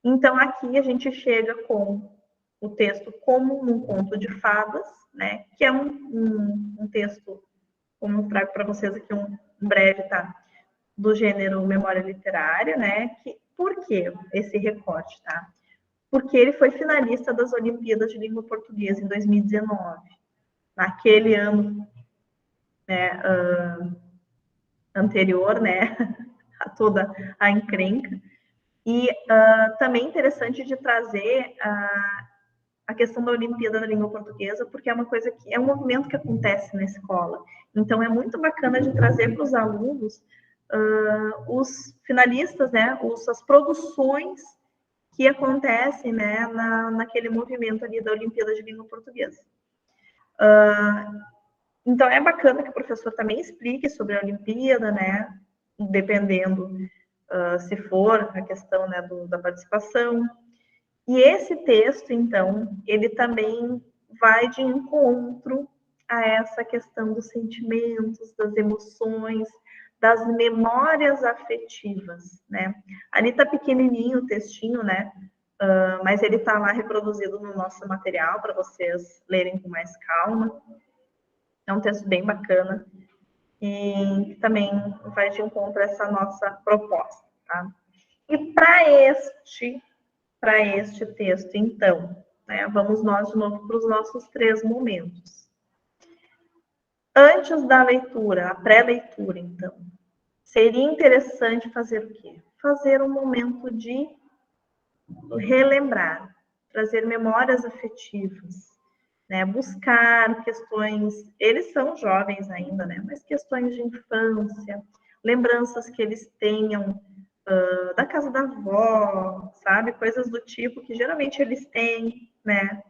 Então, aqui a gente chega com o texto como um conto de fadas, né, que é um texto, como eu trago para vocês aqui um breve, tá, do gênero memória literária, né, por que esse recorte, tá? Porque ele foi finalista das Olimpíadas de Língua Portuguesa em 2019, naquele ano, né, anterior, né, a toda a encrenca. E também interessante de trazer a questão da Olimpíada da Língua Portuguesa, porque é uma coisa que é um movimento que acontece na escola. Então, é muito bacana de trazer para os alunos os finalistas, né, as produções que acontecem, né, naquele movimento ali da Olimpíada de Língua Portuguesa. Então, é bacana que o professor também explique sobre a Olimpíada, né, dependendo se for a questão, né, da participação. E esse texto, então, ele também vai de encontro a essa questão dos sentimentos, das emoções, das memórias afetivas, né? Ali tá pequenininho o textinho, né? Mas ele tá lá reproduzido no nosso material para vocês lerem com mais calma. É um texto bem bacana e também vai de encontro a essa nossa proposta, tá? E para este texto, então, né, vamos nós de novo para os nossos 3 momentos. Antes da leitura, a pré-leitura, então, seria interessante fazer o quê? Fazer um momento de relembrar, trazer memórias afetivas, né, buscar questões, eles são jovens ainda, né, mas questões de infância, lembranças que eles tenham da casa da avó, sabe, coisas do tipo que geralmente eles têm, né,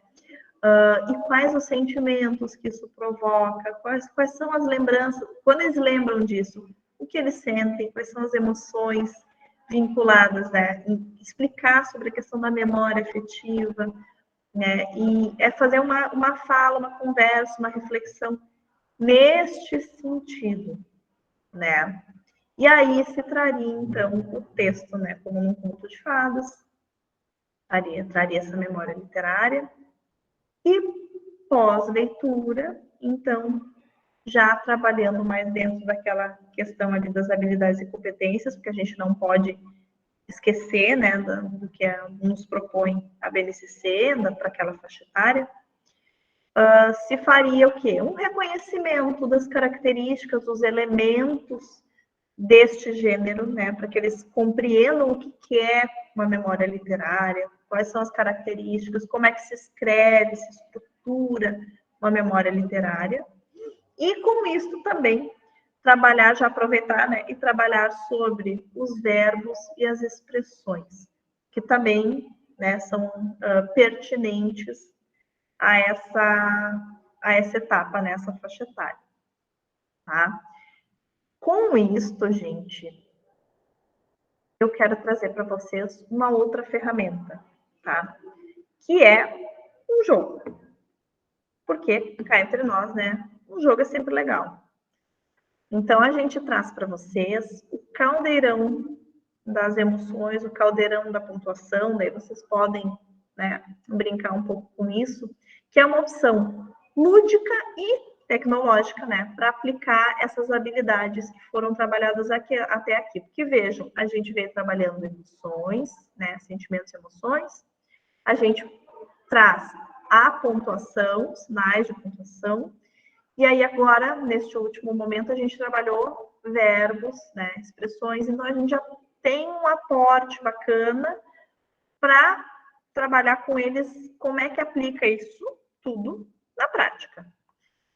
e quais os sentimentos que isso provoca, quais são as lembranças, quando eles lembram disso, o que eles sentem, quais são as emoções vinculadas, né, explicar sobre a questão da memória afetiva, né? E é fazer uma fala, uma conversa, uma reflexão neste sentido, né? E aí se traria, então, o texto, né, como num conto de fadas, traria essa memória literária, e pós-leitura, então, já trabalhando mais dentro daquela questão ali das habilidades e competências, porque a gente não pode esquecer, né, do que nos propõe a BNCC para aquela faixa etária, se faria o quê? Um reconhecimento das características, dos elementos deste gênero, né, para que eles compreendam o que é uma memória literária, quais são as características, como é que se escreve, se estrutura uma memória literária, e com isso também trabalhar, já aproveitar, né, e trabalhar sobre os verbos e as expressões, que também, né, são pertinentes a essa etapa, nessa faixa etária, tá? Com isto, gente, eu quero trazer para vocês uma outra ferramenta, tá? Que é um jogo. Porque, cá entre nós, né, um jogo é sempre legal. Então, a gente traz para vocês o caldeirão das emoções, o caldeirão da pontuação, daí vocês podem, né, brincar um pouco com isso, que é uma opção lúdica e tecnológica, né, para aplicar essas habilidades que foram trabalhadas até aqui. Porque, vejam, a gente veio trabalhando emoções, né, sentimentos e emoções, a gente traz a pontuação, sinais de pontuação, e aí agora, neste último momento, a gente trabalhou verbos, né, expressões, então a gente já tem um aporte bacana para trabalhar com eles, como é que aplica isso tudo na prática.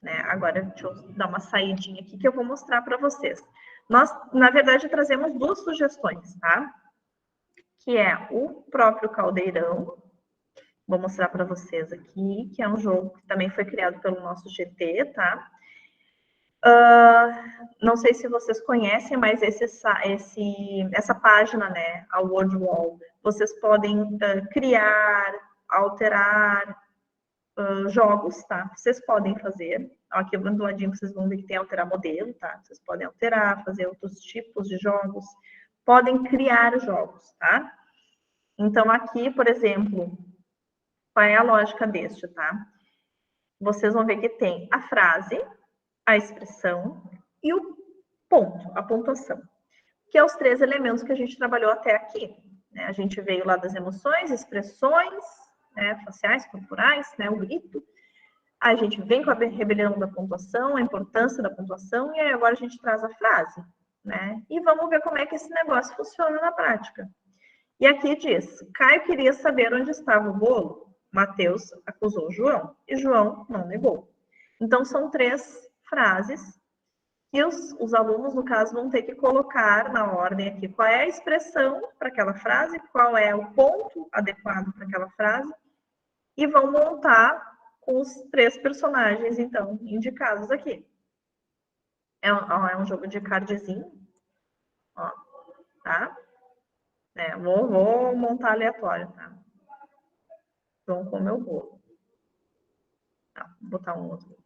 Né? Agora, deixa eu dar uma saidinha aqui que eu vou mostrar para vocês. Nós, na verdade, trazemos 2 sugestões, tá? Que é o próprio caldeirão, vou mostrar para vocês aqui, que é um jogo que também foi criado pelo nosso GT, tá? Não sei se vocês conhecem, mas essa página, né, a Word Wall, vocês podem criar, alterar jogos, tá? Vocês podem fazer. Aqui do ladinho vocês vão ver que tem alterar modelo, tá? Vocês podem alterar, fazer outros tipos de jogos. Podem criar jogos, tá? Então, aqui, por exemplo, qual é a lógica deste, tá? Vocês vão ver que tem a frase, a expressão e o ponto, a pontuação, que é os 3 elementos que a gente trabalhou até aqui, né? A gente veio lá das emoções, expressões, né, faciais, corporais, né, o grito. A gente vem com a rebelião da pontuação, a importância da pontuação, e aí agora a gente traz a frase, né? E vamos ver como é que esse negócio funciona na prática. E aqui diz, Caio queria saber onde estava o bolo, Mateus acusou João, e João não negou. Então, são 3 frases que os alunos, no caso, vão ter que colocar na ordem aqui qual é a expressão para aquela frase, qual é o ponto adequado para aquela frase, e vão montar com os 3 personagens, então, indicados aqui. É um jogo de cardzinho, ó, tá? Vou montar aleatório, tá? Vão comer o bolo. Tá, vou botar um outro,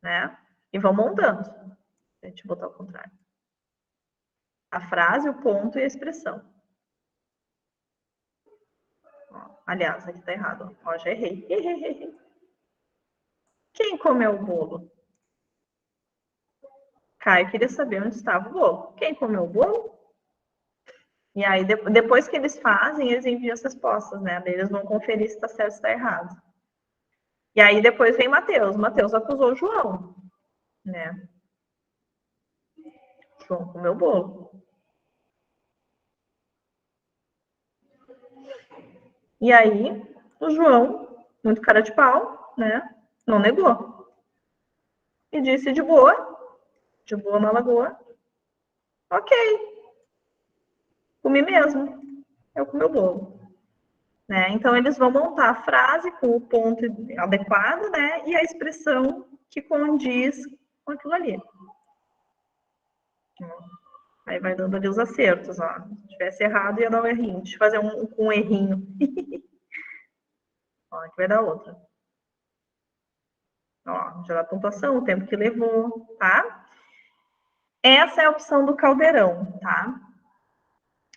né? E vão montando. Deixa eu botar ao contrário. A frase, o ponto e a expressão. Ó, aliás, aqui tá errado. Ó, já errei. Quem comeu o bolo? Caio queria saber onde estava o bolo. Quem comeu o bolo? E aí, depois que eles fazem, eles enviam as respostas, né? Eles vão conferir se está certo ou se está errado. E aí, depois vem Mateus. Mateus acusou João, né? João comeu o bolo. E aí, o João, muito cara de pau, né? Não negou. E disse de boa na lagoa, ok, comi mesmo, eu comi o bolo. Né? Então, eles vão montar a frase com o ponto adequado, né? E a expressão que condiz com aquilo ali. Aí vai dando ali os acertos, ó. Se tivesse errado, ia dar um errinho. Deixa eu fazer um errinho. Ó, aqui vai dar outra. Ó, já dá a pontuação, o tempo que levou, tá? Essa é a opção do caldeirão, tá?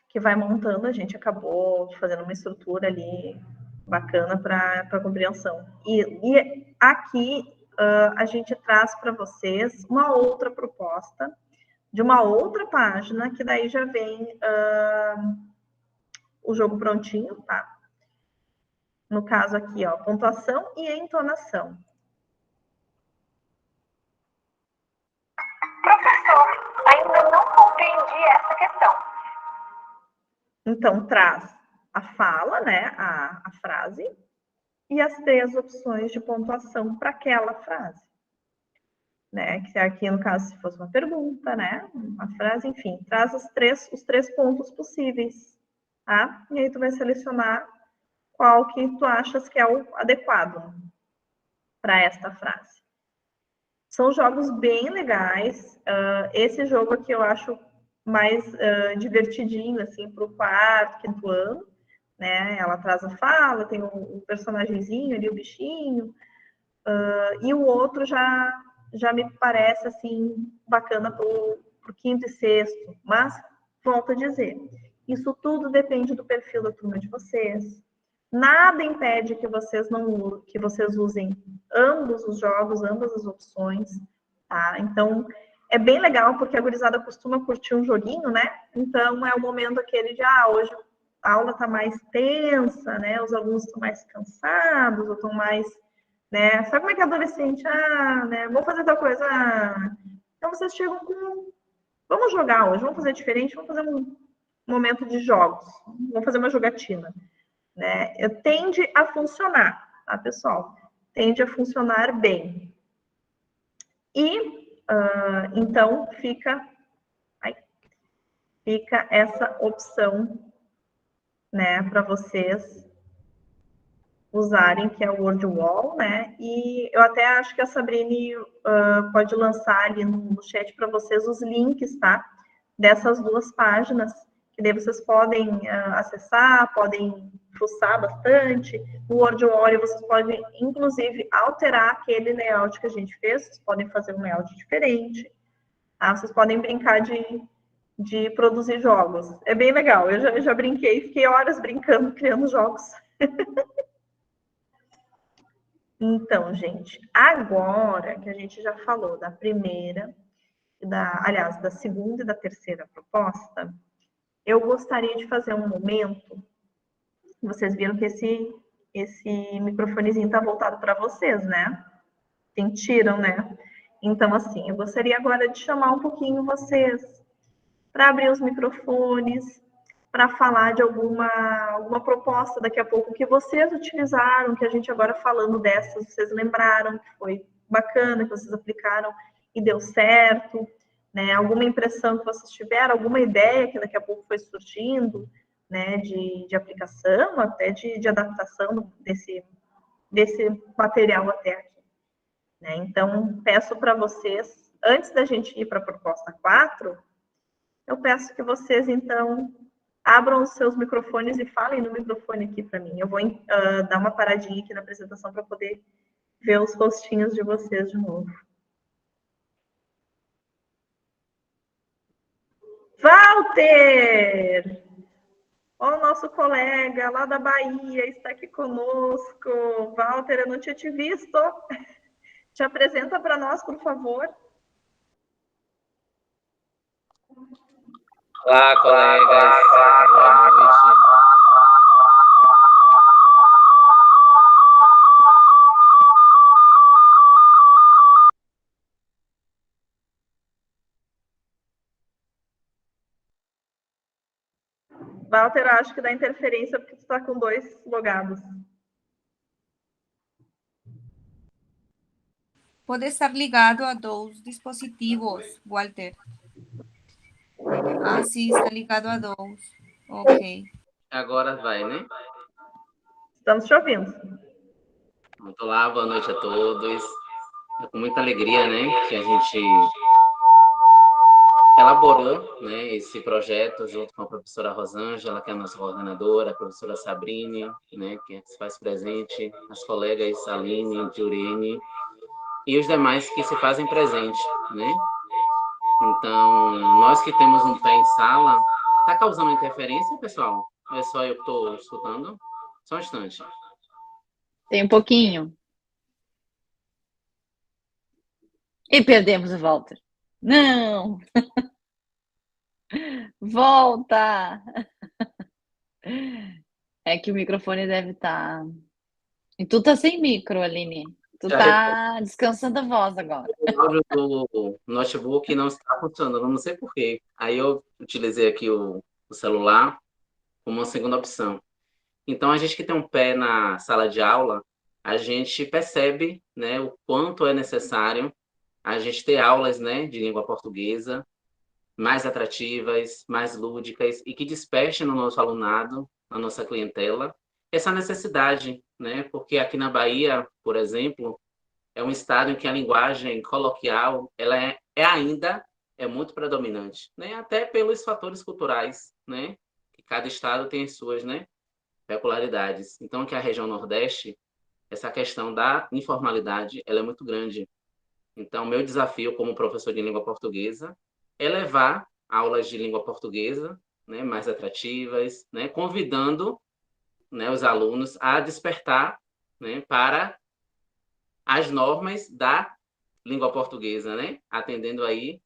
Que vai montando, a gente acabou fazendo uma estrutura ali bacana para compreensão. E aqui a gente traz para vocês uma outra proposta de uma outra página, que daí já vem o jogo prontinho, tá? No caso aqui, ó, pontuação e entonação. Professor, ainda não compreendi essa questão. Então, traz a fala, né, a frase, e as 3 opções de pontuação para aquela frase. Né, que aqui, no caso, se fosse uma pergunta, né, uma frase, enfim, traz os três pontos possíveis, tá? E aí tu vai selecionar qual que tu achas que é o adequado para esta frase. São jogos bem legais. Esse jogo aqui eu acho mais divertidinho, assim, para o 4º, 5º ano, né? Ela traz a fala, tem um personagemzinho ali, o bichinho, e o outro já me parece, assim, bacana para o 5º e 6º, mas, volto a dizer, isso tudo depende do perfil da turma de vocês. Nada impede que vocês usem ambos os jogos, ambas as opções, tá? Então, é bem legal, porque a gurizada costuma curtir um joguinho, né? Então, é o momento aquele de, hoje a aula tá mais tensa, né? Os alunos estão mais cansados, ou estão mais, né? Sabe como é que é adolescente? Né? Vou fazer tal coisa. Então, vocês chegam com, vamos jogar hoje, vamos fazer diferente, vamos fazer um momento de jogos, vamos fazer uma jogatina. Né? Tende a funcionar, tá, pessoal? Tende a funcionar bem. E, então, fica essa opção, né, para vocês usarem, que é o WordWall, né? E eu até acho que a Sabrine pode lançar ali no chat para vocês os links, tá? Dessas duas páginas, que daí vocês podem acessar, podem fuçar bastante. No WordWall vocês podem, inclusive, alterar aquele layout que a gente fez, vocês podem fazer um layout diferente, tá? Vocês podem brincar de produzir jogos. É bem legal, eu já brinquei, fiquei horas brincando, criando jogos. Então, gente, agora que a gente já falou da primeira, aliás, da segunda e da terceira proposta, eu gostaria de fazer um momento. Vocês viram que esse microfonezinho está voltado para vocês, né? Sentiram, né? Então, assim, eu gostaria agora de chamar um pouquinho vocês para abrir os microfones, para falar de alguma proposta daqui a pouco que vocês utilizaram, que a gente agora falando dessas, vocês lembraram que foi bacana, que vocês aplicaram e deu certo, né? Alguma impressão que vocês tiveram, alguma ideia que daqui a pouco foi surgindo, né? De aplicação, até de adaptação desse material até aqui, né? Então, peço para vocês, antes da gente ir para a proposta 4, eu peço que vocês, então, abram os seus microfones e falem no microfone aqui para mim. Eu vou dar uma paradinha aqui na apresentação para poder ver os rostinhos de vocês de novo. Walter! O nosso colega lá da Bahia está aqui conosco. Walter, eu não tinha te visto. Te apresenta para nós, por favor. Olá, colegas. Boa noite. Walter, eu acho que dá interferência porque tu está com 2 logados. Pode estar ligado a 2 dispositivos, Walter. Ah, sim, está ligado a 2. Ok. Agora vai, né? Estamos te ouvindo. Olá, boa noite a todos. É com muita alegria, né, que a gente elaborou, né, esse projeto junto com a professora Rosângela, que é a nossa coordenadora, a professora Sabrine, né, que se faz presente, as colegas Aline, Jurine e os demais que se fazem presente, né? Então, nós que temos um pé em sala, tá causando interferência, pessoal? Ou é só eu que estou escutando? Só um instante. Tem um pouquinho. E perdemos o Walter. Não! Volta! É que o microfone deve estar... E tu tá sem micro, Aline. Tu tá descansando a voz agora. O áudio do notebook não está funcionando, não sei por quê. Aí eu utilizei aqui o celular como uma segunda opção. Então, a gente que tem um pé na sala de aula, a gente percebe, né, o quanto é necessário a gente ter aulas, né, de língua portuguesa mais atrativas, mais lúdicas e que despertem no nosso alunado, na nossa clientela, essa necessidade, né? Porque aqui na Bahia, por exemplo, é um estado em que a linguagem coloquial ela ainda muito predominante, né? Até pelos fatores culturais, né? Que cada estado tem as suas, né, peculiaridades. Então, aqui a região Nordeste, essa questão da informalidade, ela é muito grande. Então, meu desafio como professor de língua portuguesa é levar aulas de língua portuguesa, né, mais atrativas, né, convidando, né, os alunos a despertar, né, para as normas da língua portuguesa, né, atendendo aí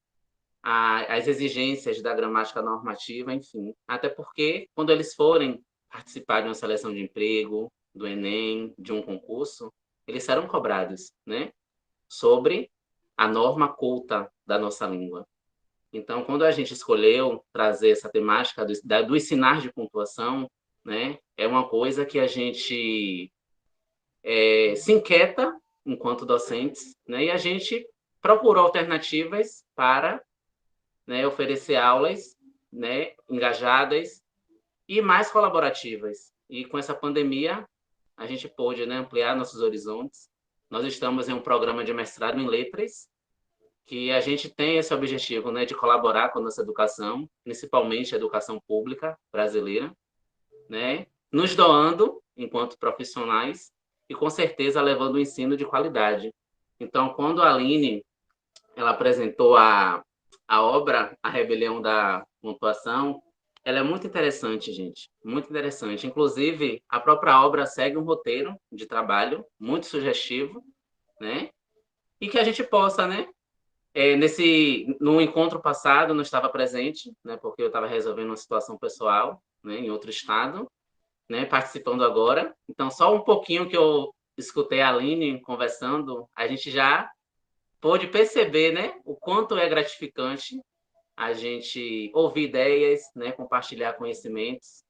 às exigências da gramática normativa, enfim. Até porque, quando eles forem participar de uma seleção de emprego, do Enem, de um concurso, eles serão cobrados, né, sobre a norma culta da nossa língua. Então, quando a gente escolheu trazer essa temática do ensinar de pontuação, né, é uma coisa que a gente se inquieta enquanto docentes, né, e a gente procurou alternativas para, né, oferecer aulas, né, engajadas e mais colaborativas. E com essa pandemia, a gente pôde, né, ampliar nossos horizontes. Nós estamos em um programa de mestrado em letras, que a gente tem esse objetivo, né, de colaborar com a nossa educação, principalmente a educação pública brasileira, né, nos doando enquanto profissionais e, com certeza, levando o ensino de qualidade. Então, quando a Aline ela apresentou a obra A Rebelião da Pontuação, ela é muito interessante, gente, muito interessante. Inclusive, a própria obra segue um roteiro de trabalho muito sugestivo, né, e que a gente possa, né, no encontro passado, não estava presente, né, porque eu estava resolvendo uma situação pessoal, né, em outro estado, né, participando agora. Então, só um pouquinho que eu escutei a Aline conversando, a gente já pôde perceber, né, o quanto é gratificante a gente ouvir ideias, né, compartilhar conhecimentos,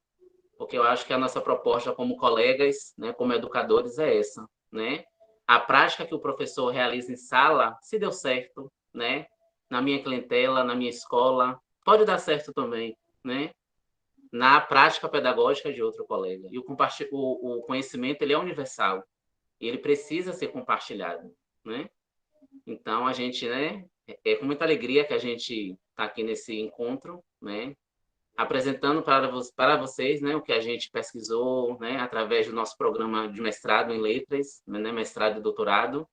porque eu acho que a nossa proposta como colegas, né, como educadores, é essa, né? A prática que o professor realiza em sala, se deu certo, né? Na minha clientela, na minha escola, pode dar certo também, né? Na prática pedagógica de outro colega. E o conhecimento, ele é universal. E ele precisa ser compartilhado, né? Então, a gente, né? É com muita alegria que a gente está aqui nesse encontro, né? Apresentando para vocês, né, o que a gente pesquisou, né, através do nosso programa de mestrado em letras, né, mestrado e doutorado.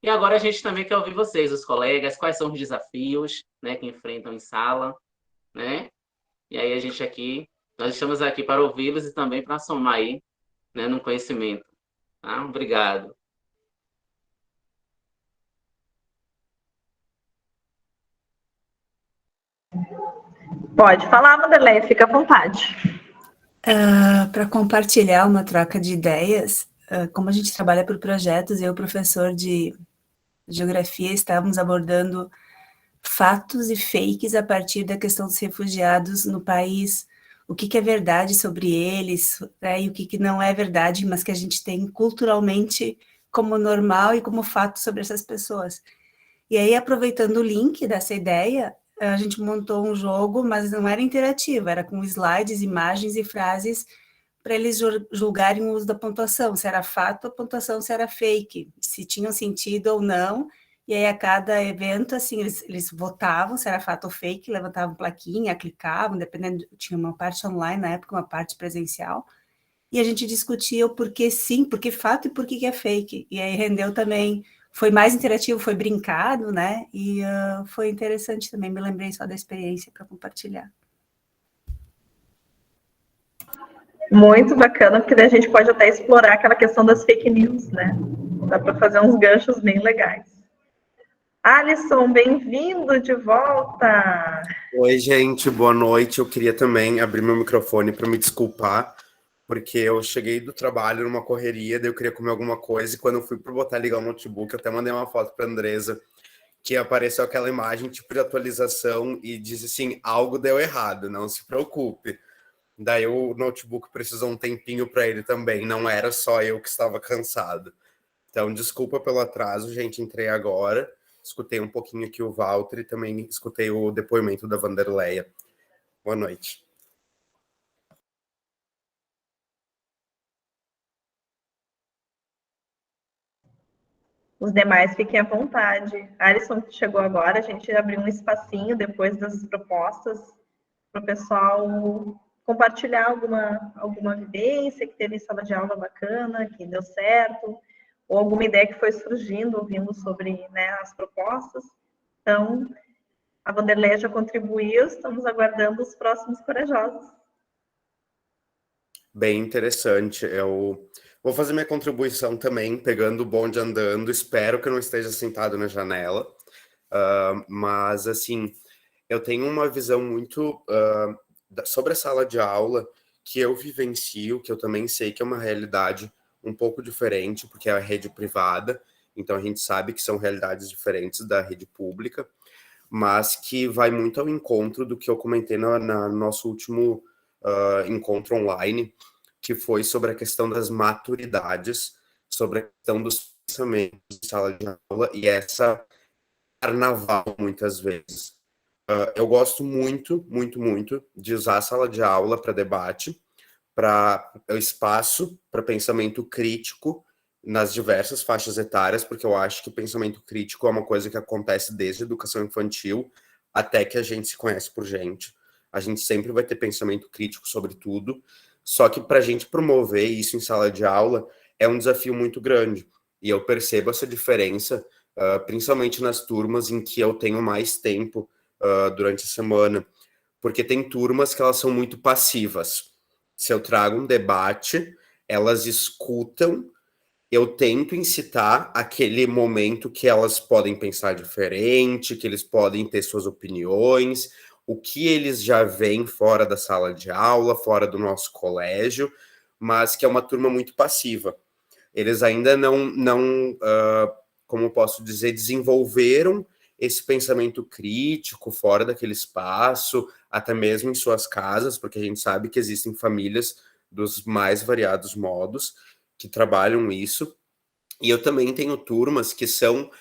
E agora a gente também quer ouvir vocês, os colegas, quais são os desafios, né, que enfrentam em sala, né? E aí nós estamos aqui para ouvi-los e também para somar aí, né, no conhecimento. Tá? Obrigado. Pode falar, Vanderlei, fica à vontade. Para compartilhar uma troca de ideias, como a gente trabalha por projetos, eu e o professor de geografia estávamos abordando fatos e fakes a partir da questão dos refugiados no país, o que é verdade sobre eles, né, e o que não é verdade, mas que a gente tem culturalmente como normal e como fato sobre essas pessoas. E aí, aproveitando o link dessa ideia, a gente montou um jogo, mas não era interativo, era com slides, imagens e frases para eles julgarem o uso da pontuação, se era fato a pontuação, se era fake, se tinham sentido ou não. E aí, a cada evento, assim, eles votavam se era fato ou fake, levantavam plaquinha, clicavam, dependendo, tinha uma parte online na época, uma parte presencial, e a gente discutia o porquê sim, porquê fato e porquê que é fake. E aí rendeu também, foi mais interativo, foi brincado, né? E foi interessante também, me lembrei só da experiência para compartilhar. Muito bacana, porque daí a gente pode até explorar aquela questão das fake news, né? Dá para fazer uns ganchos bem legais. Alisson, bem-vindo de volta. Oi, gente, boa noite. Eu queria também abrir meu microfone para me desculpar, porque eu cheguei do trabalho numa correria, daí eu queria comer alguma coisa, e quando eu fui para ligar o notebook, eu até mandei uma foto para a Andresa, que apareceu aquela imagem tipo de atualização e diz assim, algo deu errado, não se preocupe. Daí o notebook precisou um tempinho para ele também, não era só eu que estava cansado. Então, desculpa pelo atraso, gente, entrei agora, escutei um pouquinho aqui o Walter e também escutei o depoimento da Vanderleia. Boa noite. Os demais fiquem à vontade. Alisson, que chegou agora, a gente abriu um espacinho depois das propostas para o pessoal compartilhar alguma vivência que teve em sala de aula bacana, que deu certo, ou alguma ideia que foi surgindo, ouvindo sobre, né, as propostas. Então, a Vanderleia já contribuiu, estamos aguardando os próximos corajosos. Bem interessante. Eu vou fazer minha contribuição também, pegando o bonde andando. Espero que eu não esteja sentado na janela. Mas, assim, eu tenho uma visão muito sobre a sala de aula que eu vivencio, que eu também sei que é uma realidade um pouco diferente, porque é a rede privada, então a gente sabe que são realidades diferentes da rede pública, mas que vai muito ao encontro do que eu comentei no nosso último encontro online, que foi sobre a questão das maturidades, sobre a questão dos pensamentos de sala de aula e essa carnaval, muitas vezes. Eu gosto muito, muito, muito de usar a sala de aula para debate, para o espaço para pensamento crítico nas diversas faixas etárias, porque eu acho que pensamento crítico é uma coisa que acontece desde a educação infantil até que a gente se conhece por gente. A gente sempre vai ter pensamento crítico sobre tudo, só que para a gente promover isso em sala de aula é um desafio muito grande. E eu percebo essa diferença, principalmente nas turmas em que eu tenho mais tempo durante a semana, porque tem turmas que elas são muito passivas. Se eu trago um debate, elas escutam, eu tento incitar aquele momento que elas podem pensar diferente, que eles podem ter suas opiniões, o que eles já veem fora da sala de aula, fora do nosso colégio, mas que é uma turma muito passiva. Eles ainda não como posso dizer, desenvolveram esse pensamento crítico fora daquele espaço, até mesmo em suas casas, porque a gente sabe que existem famílias dos mais variados modos que trabalham isso. E eu também tenho turmas que são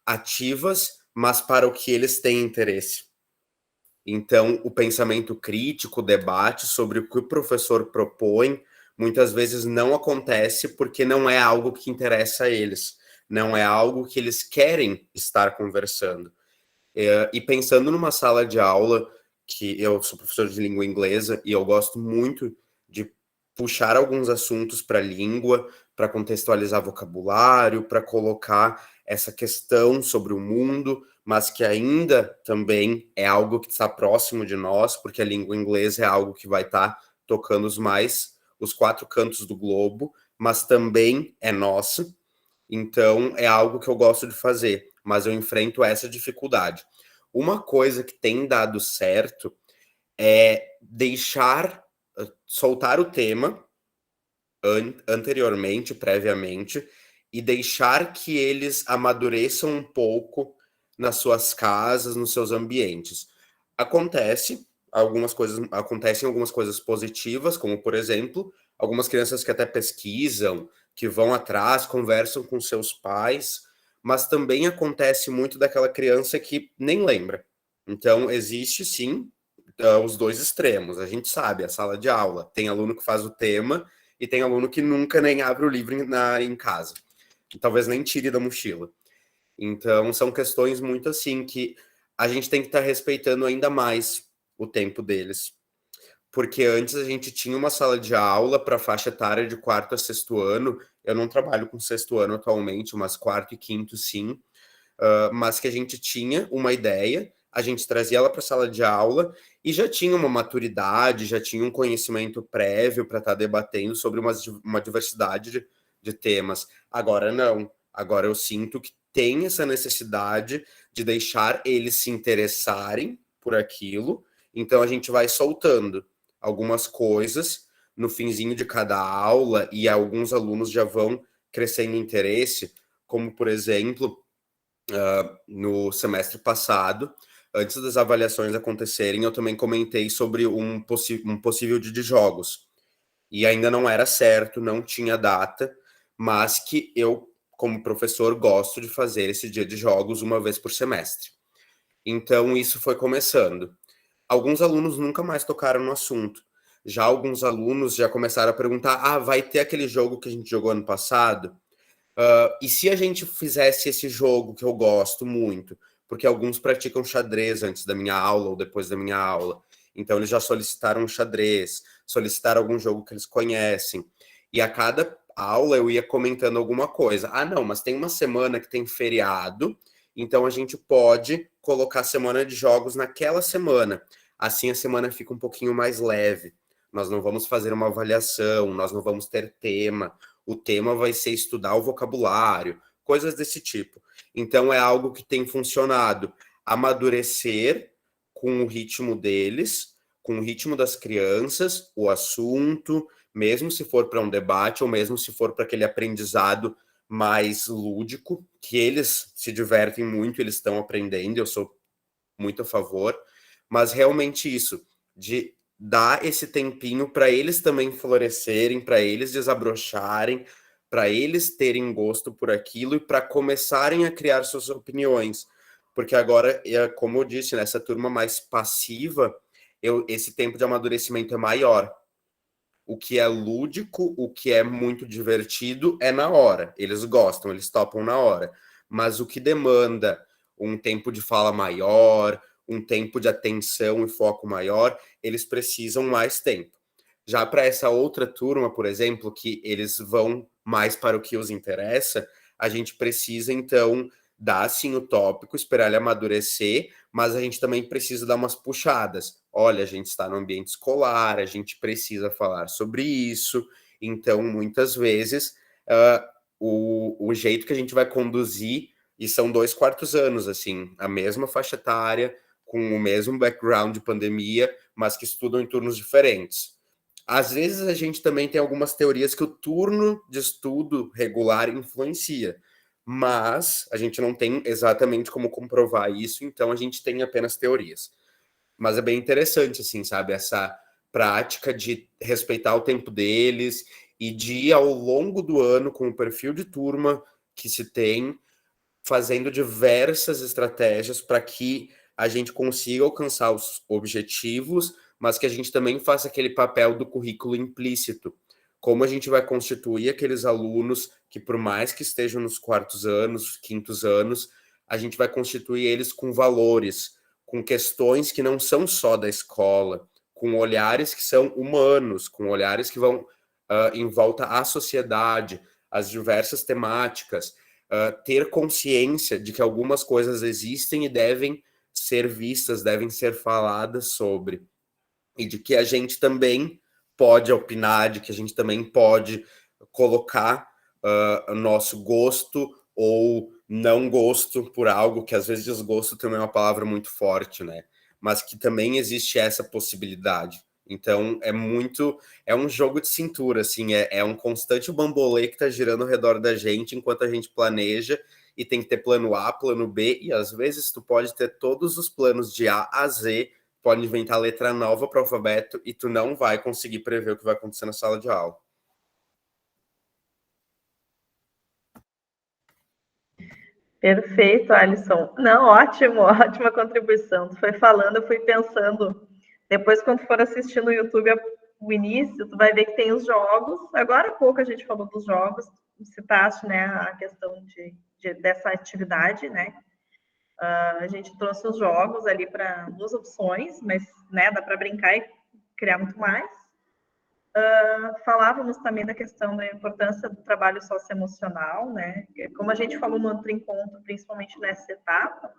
ativas, mas para o que eles têm interesse. Então, o pensamento crítico, o debate sobre o que o professor propõe, muitas vezes não acontece porque não é algo que interessa a eles, não é algo que eles querem estar conversando. E pensando numa sala de aula, que eu sou professor de língua inglesa e eu gosto muito de puxar alguns assuntos para a língua, para contextualizar vocabulário, para colocar essa questão sobre o mundo, mas que ainda também é algo que está próximo de nós, porque a língua inglesa é algo que vai estar tocando os 4 cantos do globo, mas também é nossa. Então, é algo que eu gosto de fazer, mas eu enfrento essa dificuldade. Uma coisa que tem dado certo é soltar o tema anteriormente, previamente, e deixar que eles amadureçam um pouco nas suas casas, nos seus ambientes. Acontecem algumas coisas positivas, como, por exemplo, algumas crianças que até pesquisam, que vão atrás, conversam com seus pais, mas também acontece muito daquela criança que nem lembra. Então, existe, sim, os dois extremos. A gente sabe, a sala de aula, tem aluno que faz o tema e tem aluno que nunca nem abre o livro em casa. Talvez nem tire da mochila. Então, são questões muito assim que a gente tem que estar respeitando ainda mais o tempo deles. Porque antes a gente tinha uma sala de aula para faixa etária de 4º a 6º ano. Eu não trabalho com 6º ano atualmente, mas 4º e 5º sim. Mas que a gente tinha uma ideia, a gente trazia ela para a sala de aula e já tinha uma maturidade, já tinha um conhecimento prévio para estar debatendo sobre uma diversidade de temas. Agora não. Agora eu sinto que tem essa necessidade de deixar eles se interessarem por aquilo. Então a gente vai soltando algumas coisas no finzinho de cada aula e alguns alunos já vão crescendo interesse, como, por exemplo, no semestre passado, antes das avaliações acontecerem, eu também comentei sobre um possível dia de jogos. E ainda não era certo, não tinha data, mas que eu, como professor, gosto de fazer esse dia de jogos uma vez por semestre. Então, isso foi começando. Alguns alunos nunca mais tocaram no assunto. Já alguns alunos já começaram a perguntar: vai ter aquele jogo que a gente jogou ano passado? E se a gente fizesse esse jogo que eu gosto muito? Porque alguns praticam xadrez antes da minha aula ou depois da minha aula. Então, eles já solicitaram xadrez, solicitaram algum jogo que eles conhecem. E a cada aula eu ia comentando alguma coisa. Não, mas tem uma semana que tem feriado, então a gente pode colocar a semana de jogos naquela semana. Assim a semana fica um pouquinho mais leve. Nós não vamos fazer uma avaliação, nós não vamos ter tema. O tema vai ser estudar o vocabulário, coisas desse tipo. Então é algo que tem funcionado. Amadurecer com o ritmo deles, com o ritmo das crianças, o assunto, mesmo se for para um debate ou mesmo se for para aquele aprendizado mais lúdico, que eles se divertem muito, eles estão aprendendo, eu sou muito a favor, mas realmente isso, de dar esse tempinho para eles também florescerem, para eles desabrocharem, para eles terem gosto por aquilo e para começarem a criar suas opiniões. Porque agora, como eu disse, nessa turma mais passiva, esse tempo de amadurecimento é maior. o que é lúdico, o que é muito divertido é na hora. Eles gostam, eles topam na hora. Mas o que demanda um tempo de fala maior, um tempo de atenção e foco maior, eles precisam mais tempo. Já para essa outra turma, por exemplo, que eles vão mais para o que os interessa, a gente precisa, então, dar sim o tópico, esperar ele amadurecer, mas a gente também precisa dar umas puxadas. Olha, a gente está no ambiente escolar, a gente precisa falar sobre isso. Então, muitas vezes, o jeito que a gente vai conduzir, e são 2 quartos anos, assim, a mesma faixa etária, com o mesmo background de pandemia, mas que estudam em turnos diferentes. Às vezes a gente também tem algumas teorias que o turno de estudo regular influencia, mas a gente não tem exatamente como comprovar isso, então a gente tem apenas teorias. Mas é bem interessante, assim, sabe, essa prática de respeitar o tempo deles e de ir ao longo do ano com o perfil de turma que se tem, fazendo diversas estratégias para que a gente consiga alcançar os objetivos, mas que a gente também faça aquele papel do currículo implícito. Como a gente vai constituir aqueles alunos que, por mais que estejam nos 4º anos, 5º anos, a gente vai constituir eles com valores, com questões que não são só da escola, com olhares que são humanos, com olhares que vão em volta à sociedade, às diversas temáticas, ter consciência de que algumas coisas existem e devem ser vistas, devem ser faladas sobre, e de que a gente também pode opinar, de que a gente também pode colocar nosso gosto ou não gosto por algo, que às vezes desgosto também é uma palavra muito forte, né? Mas que também existe essa possibilidade. Então, é um jogo de cintura, assim, é um constante bambolê que está girando ao redor da gente enquanto a gente planeja, e tem que ter plano A, plano B, e às vezes tu pode ter todos os planos de A a Z, pode inventar letra nova para o alfabeto, e tu não vai conseguir prever o que vai acontecer na sala de aula. Perfeito, Alisson. Não, ótimo, ótima contribuição. Tu foi falando, eu fui pensando. Depois, quando for assistir no YouTube o início, tu vai ver que tem os jogos. Agora há pouco a gente falou dos jogos, citaste, né, a questão dessa atividade, né? A gente trouxe os jogos ali para 2 opções, mas, né, dá para brincar e criar muito mais. Falávamos também da questão da importância do trabalho socioemocional, né? Como a gente falou no outro encontro, principalmente nessa etapa.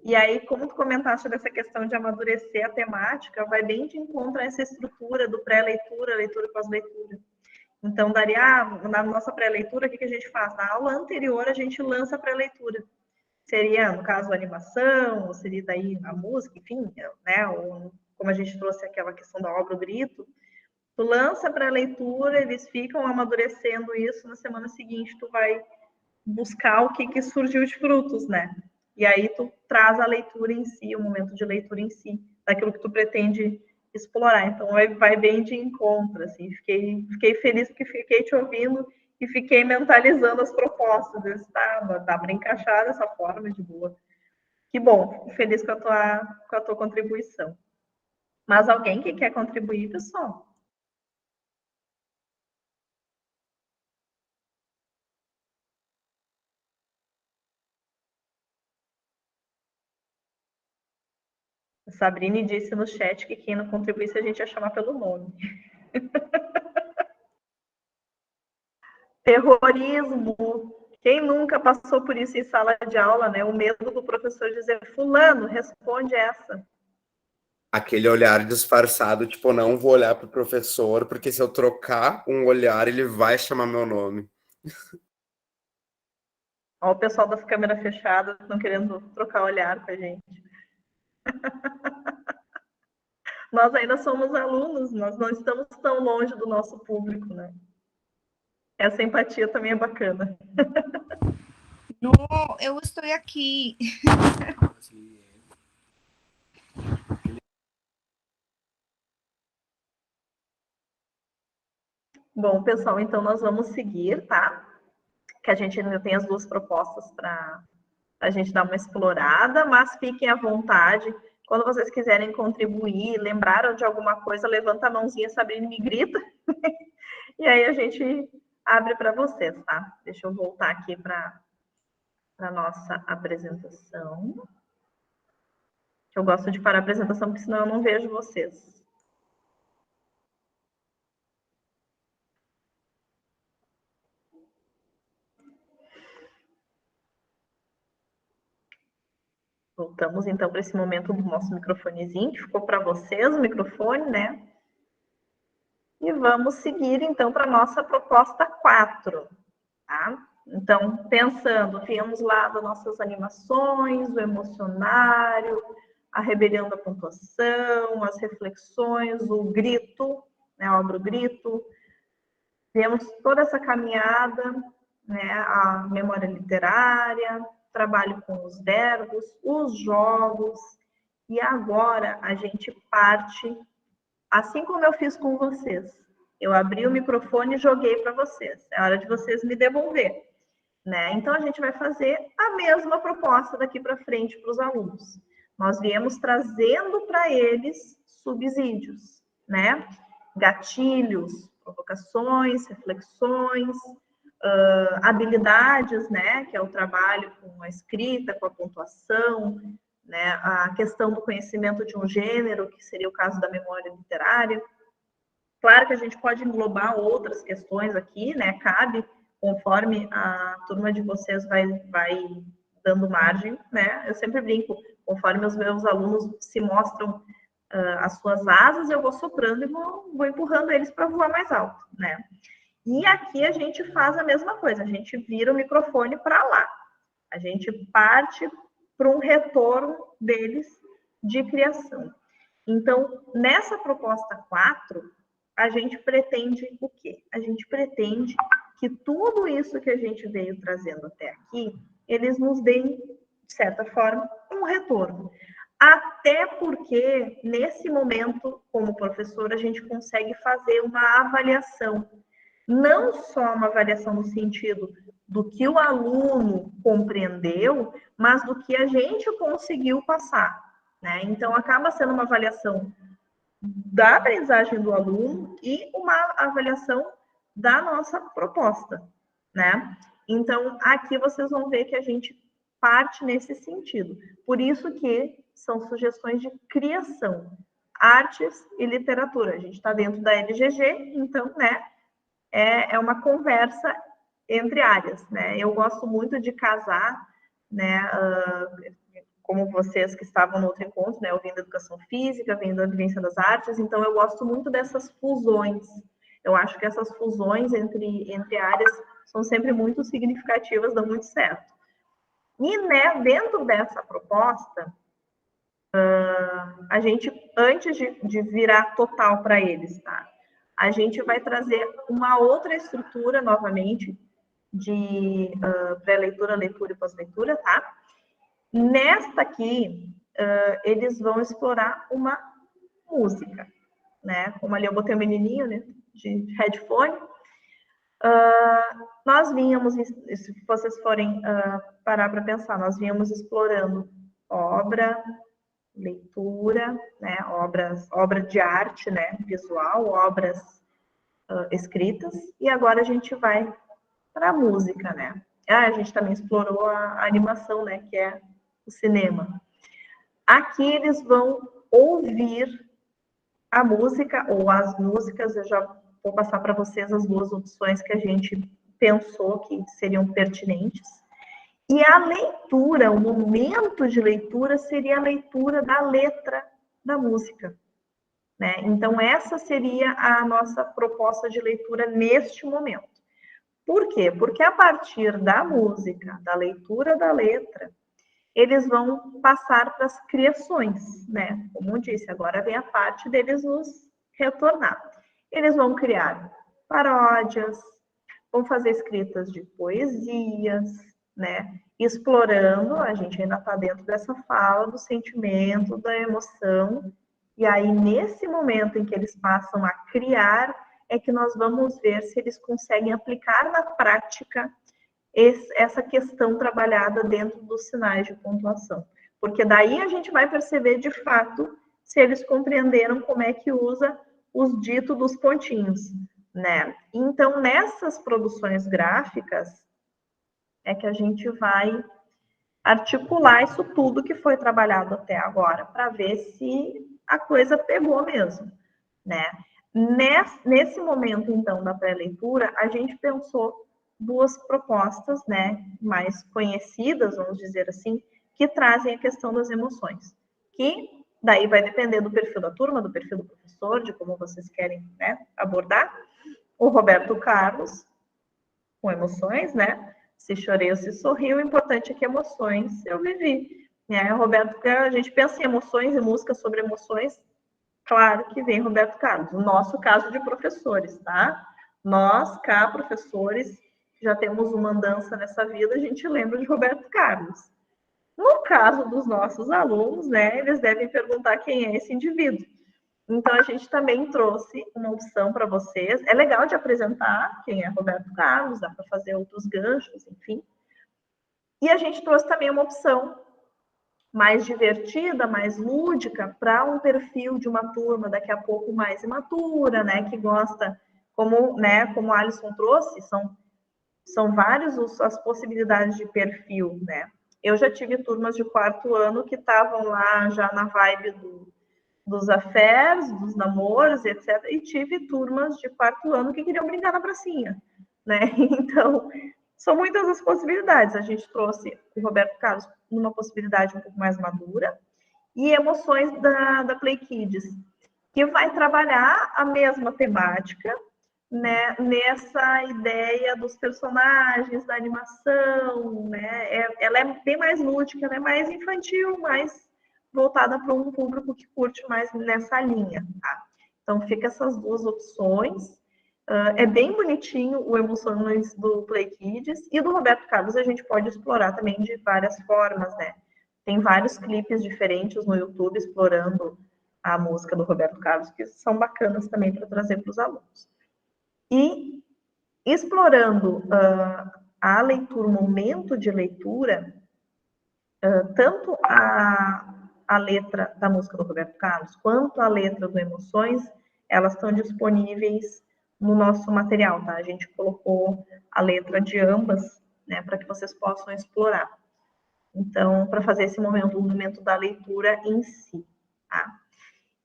E aí, como tu comentaste dessa questão de amadurecer a temática, vai bem de encontro a essa estrutura do pré-leitura, leitura e pós-leitura. Então, na nossa pré-leitura, o que a gente faz? Na aula anterior, a gente lança a pré-leitura. Seria, no caso, a animação, ou seria daí a música, enfim, né? Ou, como a gente trouxe aquela questão da obra, o grito. Tu lança para a leitura, eles ficam amadurecendo isso, na semana seguinte tu vai buscar o que surgiu de frutos, né? E aí tu traz a leitura em si, o momento de leitura em si, daquilo que tu pretende explorar. Então vai bem de encontro, assim. Fiquei feliz porque fiquei te ouvindo e fiquei mentalizando as propostas. Eu disse, dá para encaixar dessa forma, de boa. Que bom, fico feliz com a tua contribuição. Mas alguém que quer contribuir, pessoal? A Sabrine disse no chat que quem não contribuísse a gente ia chamar pelo nome. Terrorismo. Quem nunca passou por isso em sala de aula, né? O medo do professor dizer, fulano, responde essa. Aquele olhar disfarçado, tipo, não vou olhar para o professor, porque se eu trocar um olhar, ele vai chamar meu nome. Olha o pessoal das câmeras fechadas não querendo trocar olhar com a gente. Nós ainda somos alunos, nós não estamos tão longe do nosso público, né? Essa empatia também é bacana. No, eu estou aqui. Bom, pessoal, então nós vamos seguir, tá? Que a gente ainda tem as 2 propostas para a gente dar uma explorada, mas fiquem à vontade. Quando vocês quiserem contribuir, lembraram de alguma coisa, levanta a mãozinha, Sabrina, me grita. E aí a gente abre para vocês, tá? Deixa eu voltar aqui para a nossa apresentação. Eu gosto de parar a apresentação, porque senão eu não vejo vocês. Voltamos, então, para esse momento do nosso microfonezinho, que ficou para vocês o microfone, né? E vamos seguir, então, para a nossa proposta 4, tá? Então, pensando, viemos lá das nossas animações, o emocionário, a rebelião da pontuação, as reflexões, o grito, né, a obra O Grito. Vemos toda essa caminhada, né, a memória literária, trabalho com os verbos, os jogos, e agora a gente parte, assim como eu fiz com vocês. Eu abri o microfone e joguei para vocês. É hora de vocês me devolver, né? Então a gente vai fazer a mesma proposta daqui para frente para os alunos. Nós viemos trazendo para eles subsídios, né? Gatilhos, provocações, reflexões, habilidades, né, que é o trabalho com a escrita, com a pontuação, né, a questão do conhecimento de um gênero, que seria o caso da memória literária. Claro que a gente pode englobar outras questões aqui, né, cabe, conforme a turma de vocês vai dando margem, né, eu sempre brinco, conforme os meus alunos se mostram as suas asas, eu vou soprando e vou empurrando eles para voar mais alto, né. E aqui a gente faz a mesma coisa, a gente vira o microfone para lá. A gente parte para um retorno deles de criação. Então, nessa proposta 4, a gente pretende o quê? A gente pretende que tudo isso que a gente veio trazendo até aqui, eles nos deem, de certa forma, um retorno. Até porque, nesse momento, como professor, a gente consegue fazer uma avaliação. Não só uma avaliação no sentido do que o aluno compreendeu, mas do que a gente conseguiu passar, né? Então, acaba sendo uma avaliação da aprendizagem do aluno e uma avaliação da nossa proposta, né? Então, aqui vocês vão ver que a gente parte nesse sentido. Por isso que são sugestões de criação, artes e literatura. A gente está dentro da LGG, então, né? É uma conversa entre áreas, né? Eu gosto muito de casar, né? Como vocês que estavam no outro encontro, né? Eu vim da educação física, vim da vivência das artes, então eu gosto muito dessas fusões. Eu acho que essas fusões entre áreas são sempre muito significativas, dão muito certo. E, né, dentro dessa proposta, a gente, antes de virar total para eles, tá? A gente vai trazer uma outra estrutura, novamente, de pré-leitura, leitura e pós-leitura, tá? Nesta aqui, eles vão explorar uma música, né? Como ali eu botei o menininho, né, de headphone. Nós vínhamos, se vocês forem parar para pensar, nós vínhamos explorando obra, leitura, né, obra de arte, né, visual, obras escritas, e agora a gente vai para a música, né. A gente também explorou a animação, né, que é o cinema. Aqui eles vão ouvir a música, ou as músicas, eu já vou passar para vocês as duas opções que a gente pensou que seriam pertinentes. E a leitura, o momento de leitura seria a leitura da letra da música, né? Então, essa seria a nossa proposta de leitura neste momento. Por quê? Porque a partir da música, da leitura da letra, eles vão passar para as criações, né? Como eu disse, agora vem a parte deles nos retornar. Eles vão criar paródias, vão fazer escritas de poesias, né? Explorando, a gente ainda está dentro dessa fala do sentimento, da emoção, e aí nesse momento em que eles passam a criar, é que nós vamos ver se eles conseguem aplicar na prática essa questão trabalhada dentro dos sinais de pontuação. porque daí a gente vai perceber de fato se eles compreenderam como é que usa os ditos dos pontinhos, né? Então, nessas produções gráficas é que a gente vai articular isso tudo que foi trabalhado até agora, para ver se a coisa pegou mesmo, né? Nesse momento, então, da pré-leitura, a gente pensou duas propostas, né, mais conhecidas, vamos dizer assim, que trazem a questão das emoções, que daí vai depender do perfil da turma, do perfil do professor, de como vocês querem, né, abordar. O Roberto Carlos, com emoções, né? Se chorei ou se sorri, o importante é que emoções eu vivi. Né? Roberto, a gente pensa em emoções e música sobre emoções, claro que vem Roberto Carlos. No nosso caso de professores, tá? Nós, cá, professores, já temos uma andança nessa vida, a gente lembra de Roberto Carlos. No caso dos nossos alunos, né, eles devem perguntar quem é esse indivíduo. Então, a gente também trouxe uma opção para vocês. É legal de apresentar quem é Roberto Carlos, dá para fazer outros ganchos, enfim. E a gente trouxe também uma opção mais divertida, mais lúdica, para um perfil de uma turma daqui a pouco mais imatura, né, que gosta, como a Alisson trouxe, são várias as possibilidades de perfil, né. Eu já tive turmas de 4º ano que estavam lá já na vibe dos affairs, dos namoros, etc. E tive turmas de 4º ano que queriam brincar na pracinha, né? Então, são muitas as possibilidades. A gente trouxe o Roberto Carlos numa possibilidade um pouco mais madura e emoções da Play Kids, que vai trabalhar a mesma temática, né? Nessa ideia dos personagens, da animação, né? Ela é bem mais lúdica, ela é mais infantil, mais voltada para um público que curte mais nessa linha, tá? Então, fica essas duas opções. É bem bonitinho o Emoções do Play Kids e do Roberto Carlos a gente pode explorar também de várias formas, né? Tem vários clipes diferentes no YouTube explorando a música do Roberto Carlos que são bacanas também para trazer para os alunos. E explorando a leitura, o momento de leitura, tanto a letra da música do Roberto Carlos, quanto a letra do Emoções, elas estão disponíveis no nosso material, tá? A gente colocou a letra de ambas, né, para que vocês possam explorar. Então, para fazer esse momento, o momento da leitura em si, tá?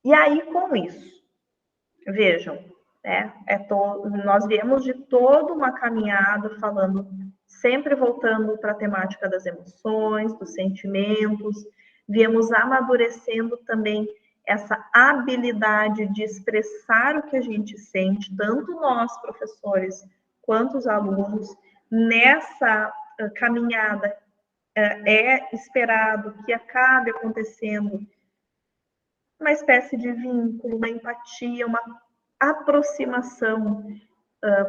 E aí, com isso, vejam, né, nós viemos de toda uma caminhada falando, sempre voltando para a temática das emoções, dos sentimentos, viemos amadurecendo também essa habilidade de expressar o que a gente sente, tanto nós, professores, quanto os alunos. Nessa caminhada, é esperado que acabe acontecendo uma espécie de vínculo, uma empatia, uma aproximação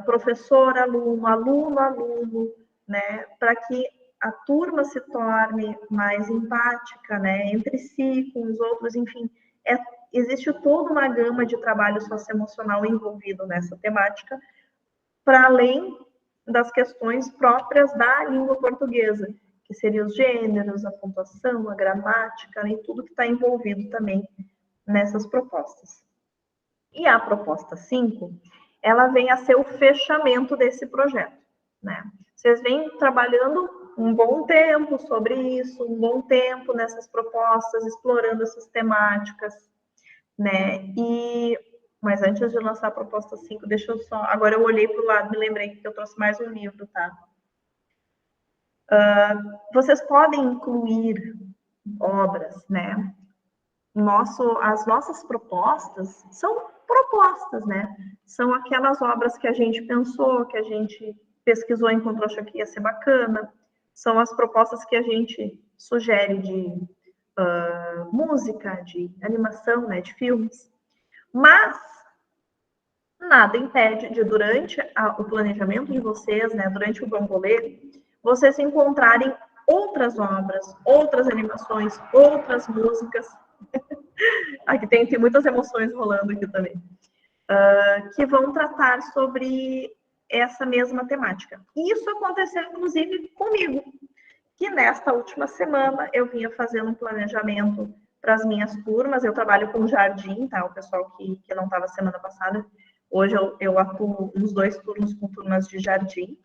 professor-aluno, aluno-aluno, né, para que a turma se torne mais empática, né, entre si, com os outros, enfim, existe toda uma gama de trabalho socioemocional envolvido nessa temática, para além das questões próprias da língua portuguesa, que seriam os gêneros, a pontuação, a gramática, né, e tudo que está envolvido também nessas propostas. E a proposta 5, ela vem a ser o fechamento desse projeto, né? Vocês vêm trabalhando um bom tempo sobre isso, um bom tempo nessas propostas, explorando essas temáticas, né? Mas antes de lançar a proposta 5, deixa eu só... Agora eu olhei para o lado, me lembrei que eu trouxe mais um livro, tá? Vocês podem incluir obras, né? As nossas propostas são propostas, né? São aquelas obras que a gente pensou, que a gente pesquisou e encontrou, achou que ia ser bacana. São as propostas que a gente sugere de música, de animação, né, de filmes. Mas nada impede de, durante o planejamento de vocês, né, durante o bambolê, vocês encontrarem outras obras, outras animações, outras músicas. Aqui tem muitas emoções rolando aqui também. Que vão tratar sobre essa mesma temática. Isso aconteceu, inclusive, comigo. que nesta última semana eu vinha fazendo um planejamento para as minhas turmas. Eu trabalho com jardim, tá? O pessoal que não estava semana passada, hoje eu atuo uns 2 turnos com turmas de jardim.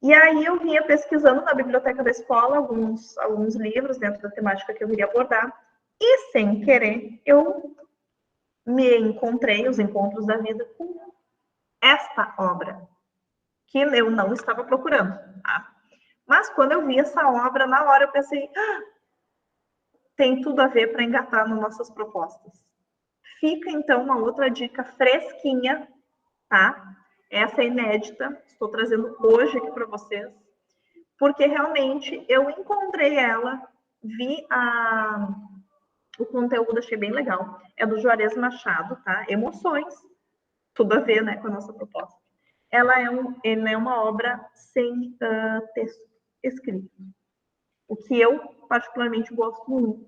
E aí eu vinha pesquisando na biblioteca da escola alguns livros dentro da temática que eu queria abordar, e sem querer eu me encontrei, os encontros da vida, com esta obra, que eu não estava procurando, tá? Mas quando eu vi essa obra, na hora eu pensei, tem tudo a ver para engatar nas nossas propostas. Fica então uma outra dica fresquinha, tá? Essa é inédita, estou trazendo hoje aqui para vocês, porque realmente eu encontrei ela, vi o conteúdo, achei bem legal. É do Juarez Machado, tá? Emoções, tudo a ver, né, com a nossa proposta. Ela é uma obra sem texto escrito, o que eu particularmente gosto muito.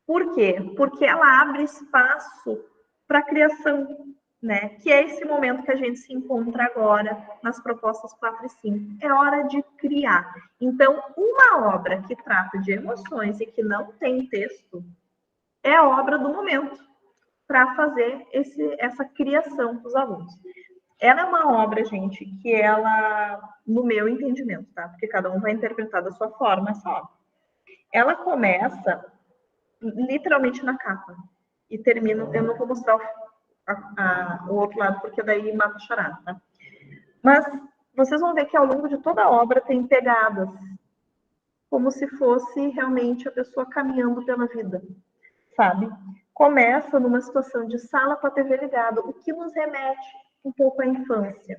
Por quê? Porque ela abre espaço para a criação, né? Que é esse momento que a gente se encontra agora nas propostas 4 e 5. É hora de criar. Então, uma obra que trata de emoções e que não tem texto é a obra do momento para fazer essa criação para os alunos. Ela é uma obra, gente, que ela, no meu entendimento, tá? Porque cada um vai interpretar da sua forma essa obra. Ela começa literalmente na capa e termina. Eu não vou mostrar o outro lado, porque daí mata a charada, tá? Mas vocês vão ver que ao longo de toda a obra tem pegadas, como se fosse realmente a pessoa caminhando pela vida, sabe? Começa numa situação de sala com a TV ligada, o que nos remete um pouco à infância.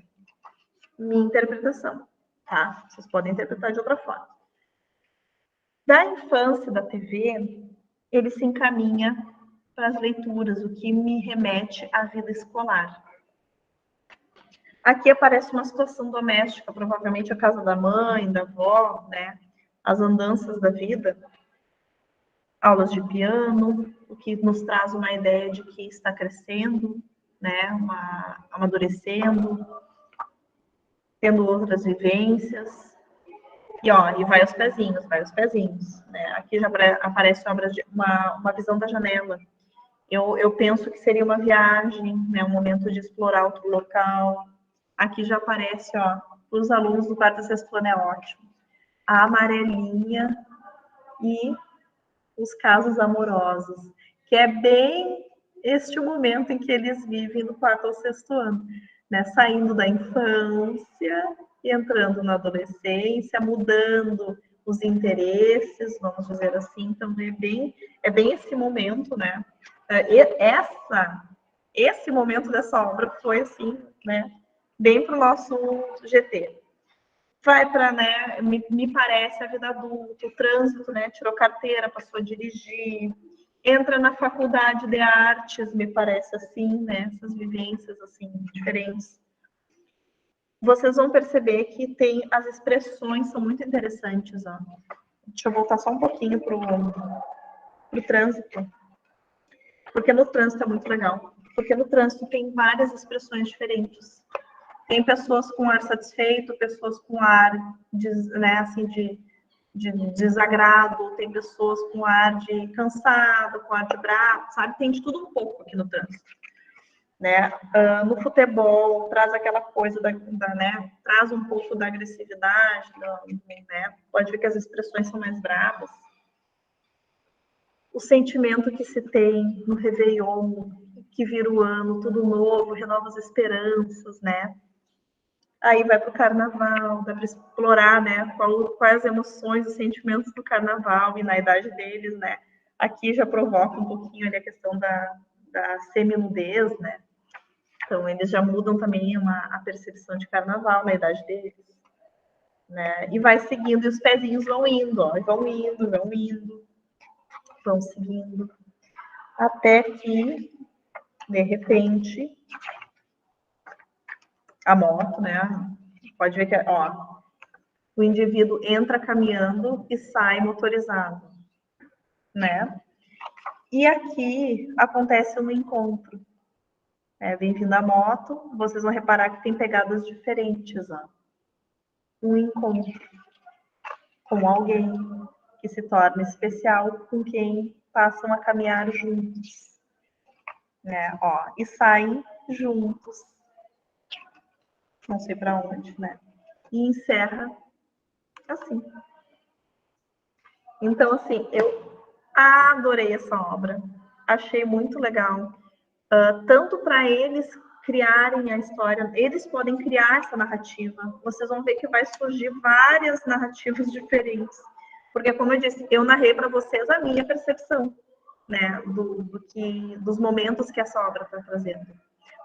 Minha interpretação, tá? Vocês podem interpretar de outra forma. Da infância da TV, ele se encaminha para as leituras, o que me remete à vida escolar. Aqui aparece uma situação doméstica, provavelmente a casa da mãe, da avó, né? As andanças da vida, aulas de piano, o que nos traz uma ideia de que está crescendo, né? Amadurecendo, tendo outras vivências. E vai aos pezinhos, né? Aqui já aparece uma visão da janela. Eu penso que seria uma viagem, né? Um momento de explorar outro local. Aqui já aparece, para os alunos do 4º e 6º ano é ótimo. A amarelinha e os casos amorosos, que é bem este momento em que eles vivem no 4º ou 6º ano, né? Saindo da infância, entrando na adolescência, mudando os interesses, vamos dizer assim. Então, é bem esse momento, né? Esse momento dessa obra foi, assim, né? Bem para o nosso GT. Vai para, né? Me parece a vida adulta, o trânsito, né? Tirou carteira, passou a dirigir. Entra na faculdade de artes, me parece assim, né? Essas vivências, assim, diferentes. Vocês vão perceber que as expressões são muito interessantes, ó. Deixa eu voltar só um pouquinho pro trânsito. Porque no trânsito é muito legal. Porque no trânsito tem várias expressões diferentes. Tem pessoas com ar satisfeito, pessoas com ar né, assim, de desagrado, tem pessoas com ar de cansado, com ar de bravo, sabe? Tem de tudo um pouco aqui no trânsito. Né? No futebol, traz aquela coisa né? Traz um pouco da agressividade, né? Pode ver que as expressões são mais bravas. O sentimento que se tem no Réveillon, que vira o ano, tudo novo, renova as esperanças, né? Aí vai para o carnaval, dá para explorar, né? Quais emoções e sentimentos do carnaval e na idade deles, né? Aqui já provoca um pouquinho ali a questão da semi-nudez, né? Então, eles já mudam também a percepção de carnaval na idade deles, né? E vai seguindo, e os pezinhos vão indo, ó, vão seguindo, até que, de repente, a moto, né? Pode ver que, ó, o indivíduo entra caminhando e sai motorizado, né? E aqui acontece um encontro. Vem vindo a moto, vocês vão reparar que tem pegadas diferentes, ó. Um encontro. com alguém, que se torna especial com quem passam a caminhar juntos, né? Ó, e saem juntos, não sei para onde, né? E encerra assim. Então, assim, eu adorei essa obra, achei muito legal, tanto para eles criarem a história, eles podem criar essa narrativa, vocês vão ver que vai surgir várias narrativas diferentes, porque, como eu disse, eu narrei para vocês a minha percepção, né, dos momentos que essa obra está trazendo.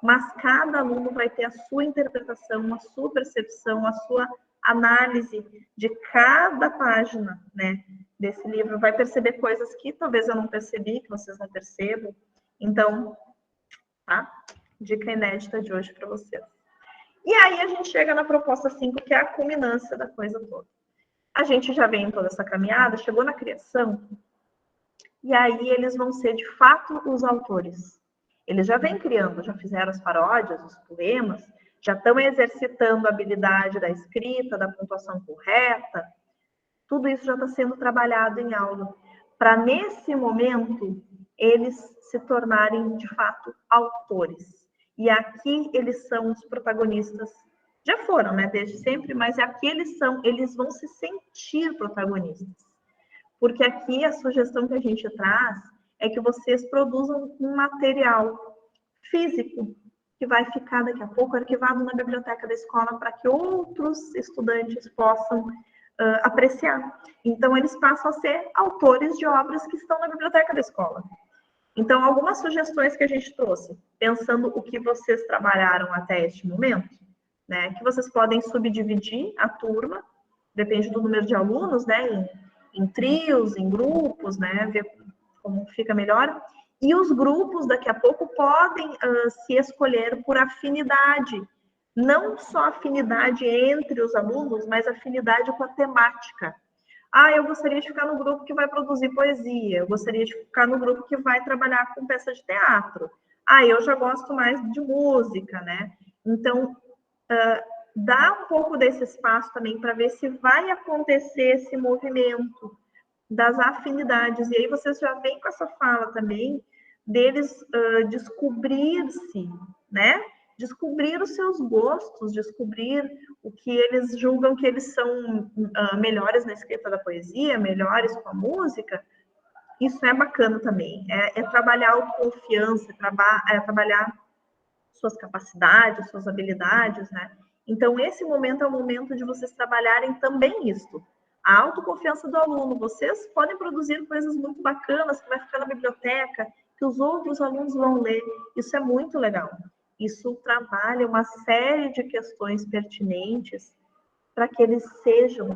Mas cada aluno vai ter a sua interpretação, a sua percepção, a sua análise de cada página, né, desse livro. Vai perceber coisas que talvez eu não percebi, que vocês não percebam. Então, tá? Dica inédita de hoje para vocês. E aí a gente chega na proposta 5, que é a culminância da coisa toda. A gente já vem em toda essa caminhada, chegou na criação, e aí eles vão ser, de fato, os autores. Eles já vêm criando, já fizeram as paródias, os poemas, já estão exercitando a habilidade da escrita, da pontuação correta. Tudo isso já está sendo trabalhado em aula, para, nesse momento, eles se tornarem, de fato, autores. E aqui eles são os protagonistas. Já foram, né, desde sempre, mas aqui eles vão se sentir protagonistas. Porque aqui a sugestão que a gente traz é que vocês produzam um material físico que vai ficar daqui a pouco arquivado na biblioteca da escola para que outros estudantes possam apreciar. Então, eles passam a ser autores de obras que estão na biblioteca da escola. Então, algumas sugestões que a gente trouxe, pensando o que vocês trabalharam até este momento, né, que vocês podem subdividir a turma, depende do número de alunos, né, em trios, em grupos, né, ver como fica melhor. E os grupos, daqui a pouco, podem se escolher por afinidade. Não só afinidade entre os alunos, mas afinidade com a temática. Ah, eu gostaria de ficar no grupo que vai produzir poesia. Eu gostaria de ficar no grupo que vai trabalhar com peça de teatro. Ah, eu já gosto mais de música, né? Então, dá um pouco desse espaço também para ver se vai acontecer esse movimento das afinidades. E aí vocês já vêm com essa fala também deles descobrir-se, né? Descobrir os seus gostos, descobrir o que eles julgam que eles são melhores na escrita da poesia, melhores com a música. Isso é bacana também. É trabalhar autoconfiança, trabalhar suas capacidades, suas habilidades, né? Então, esse momento é o momento de vocês trabalharem também isso. A autoconfiança do aluno. Vocês podem produzir coisas muito bacanas que vai ficar na biblioteca, que os outros alunos vão ler. Isso é muito legal. Isso trabalha uma série de questões pertinentes para que eles sejam,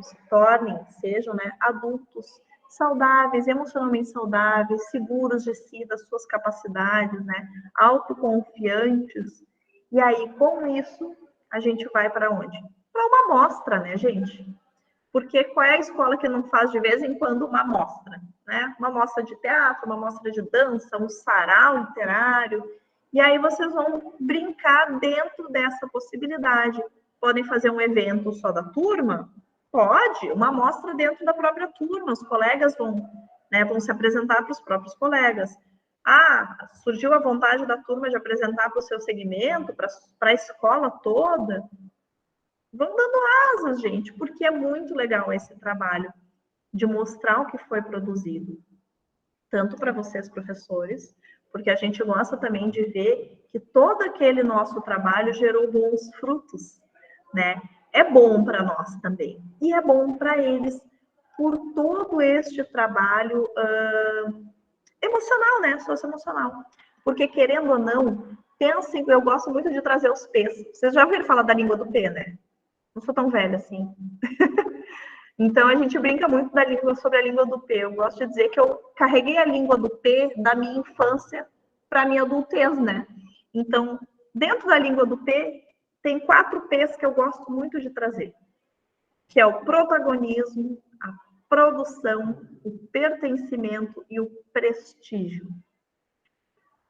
né, adultos saudáveis, emocionalmente saudáveis, seguros de si, das suas capacidades, né, autoconfiantes. E aí, com isso, a gente vai para onde? Para uma amostra, né, gente? Porque qual é a escola que não faz de vez em quando uma amostra, né? Uma amostra de teatro, uma amostra de dança, um sarau literário. E aí vocês vão brincar dentro dessa possibilidade. Podem fazer um evento só da turma? Pode, uma amostra dentro da própria turma. Os colegas vão se apresentar para os próprios colegas. Ah, surgiu a vontade da turma de apresentar para o seu segmento, para a escola toda. Vão dando asas, gente, porque é muito legal esse trabalho de mostrar o que foi produzido. Tanto para vocês, professores, porque a gente gosta também de ver que todo aquele nosso trabalho gerou bons frutos, né? É bom para nós também. E é bom para eles por todo este trabalho emocional, né? Socioemocional. Porque, querendo ou não, pensem, eu gosto muito de trazer os P's. Vocês já ouviram falar da língua do P, né? Não sou tão velha assim. Então, a gente brinca muito sobre a língua do P. Eu gosto de dizer que eu carreguei a língua do P da minha infância para a minha adultez, né? Então, dentro da língua do P, tem 4 P's que eu gosto muito de trazer, que é o protagonismo, a produção, o pertencimento e o prestígio.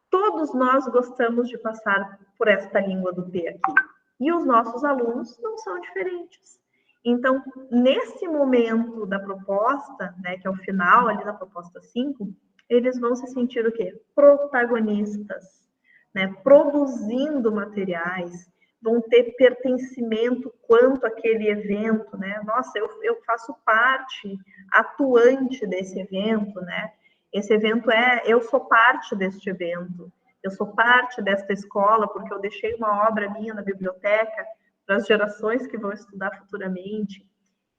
Todos nós gostamos de passar por esta língua do P aqui. E os nossos alunos não são diferentes. Então, nesse momento da proposta, né, que é o final ali da proposta 5, eles vão se sentir o quê? Protagonistas, né, produzindo materiais, vão ter pertencimento quanto àquele evento, né? Nossa, eu faço parte atuante desse evento, né? Esse evento eu sou parte deste evento, eu sou parte desta escola porque eu deixei uma obra minha na biblioteca para as gerações que vão estudar futuramente.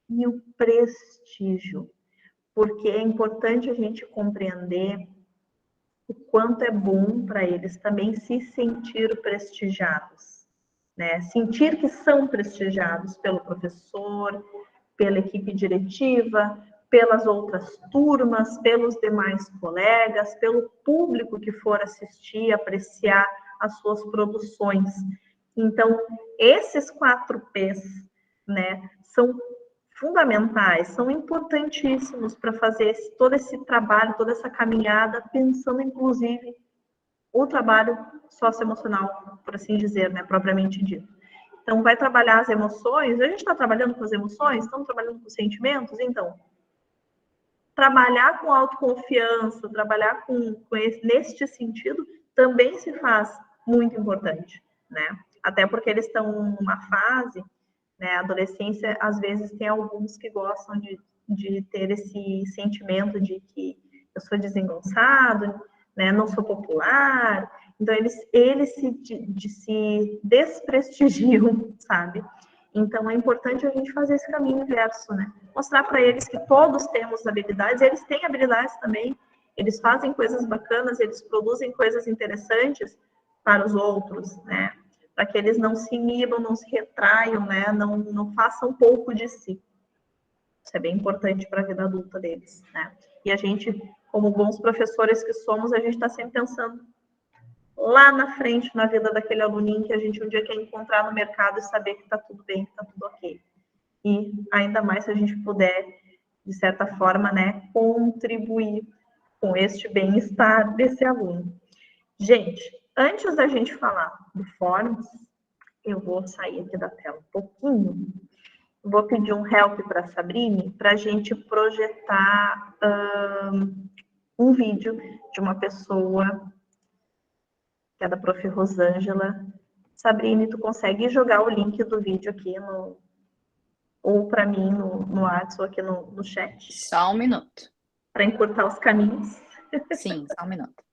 E o prestígio, porque é importante a gente compreender o quanto é bom para eles também se sentir prestigiados, né? Sentir que são prestigiados pelo professor, pela equipe diretiva, pelas outras turmas, pelos demais colegas, pelo público que for assistir, apreciar as suas produções. Então, esses 4 P's, né, são fundamentais, são importantíssimos para fazer todo esse trabalho, toda essa caminhada, pensando inclusive o trabalho socioemocional, por assim dizer, né, propriamente dito. Então, vai trabalhar as emoções, a gente está trabalhando com as emoções, estamos trabalhando com os sentimentos, então, trabalhar com autoconfiança, trabalhar neste sentido, também se faz muito importante, né? Até porque eles estão numa fase, né, a adolescência, às vezes, tem alguns que gostam de ter esse sentimento de que eu sou desengonçado, né, não sou popular, então eles se desprestigiam, sabe? Então, é importante a gente fazer esse caminho inverso, né? Mostrar para eles que todos temos habilidades, eles têm habilidades também, eles fazem coisas bacanas, eles produzem coisas interessantes para os outros, né? Para que eles não se inibam, não se retraiam, né? Não façam pouco de si. Isso é bem importante para a vida adulta deles, né? E a gente, como bons professores que somos, a gente está sempre pensando lá na frente, na vida daquele aluninho que a gente um dia quer encontrar no mercado e saber que está tudo bem, que está tudo ok. E ainda mais se a gente puder, de certa forma, né, contribuir com este bem-estar desse aluno. Gente, antes da gente falar do Forms, eu vou sair aqui da tela um pouquinho. Vou pedir um help para a Sabrine para a gente projetar um vídeo de uma pessoa que é da Prof. Rosângela. Sabrine, tu consegue jogar o link do vídeo aqui ou para mim no WhatsApp ou aqui no chat? Só um minuto. Para encurtar os caminhos. Sim, só um minuto.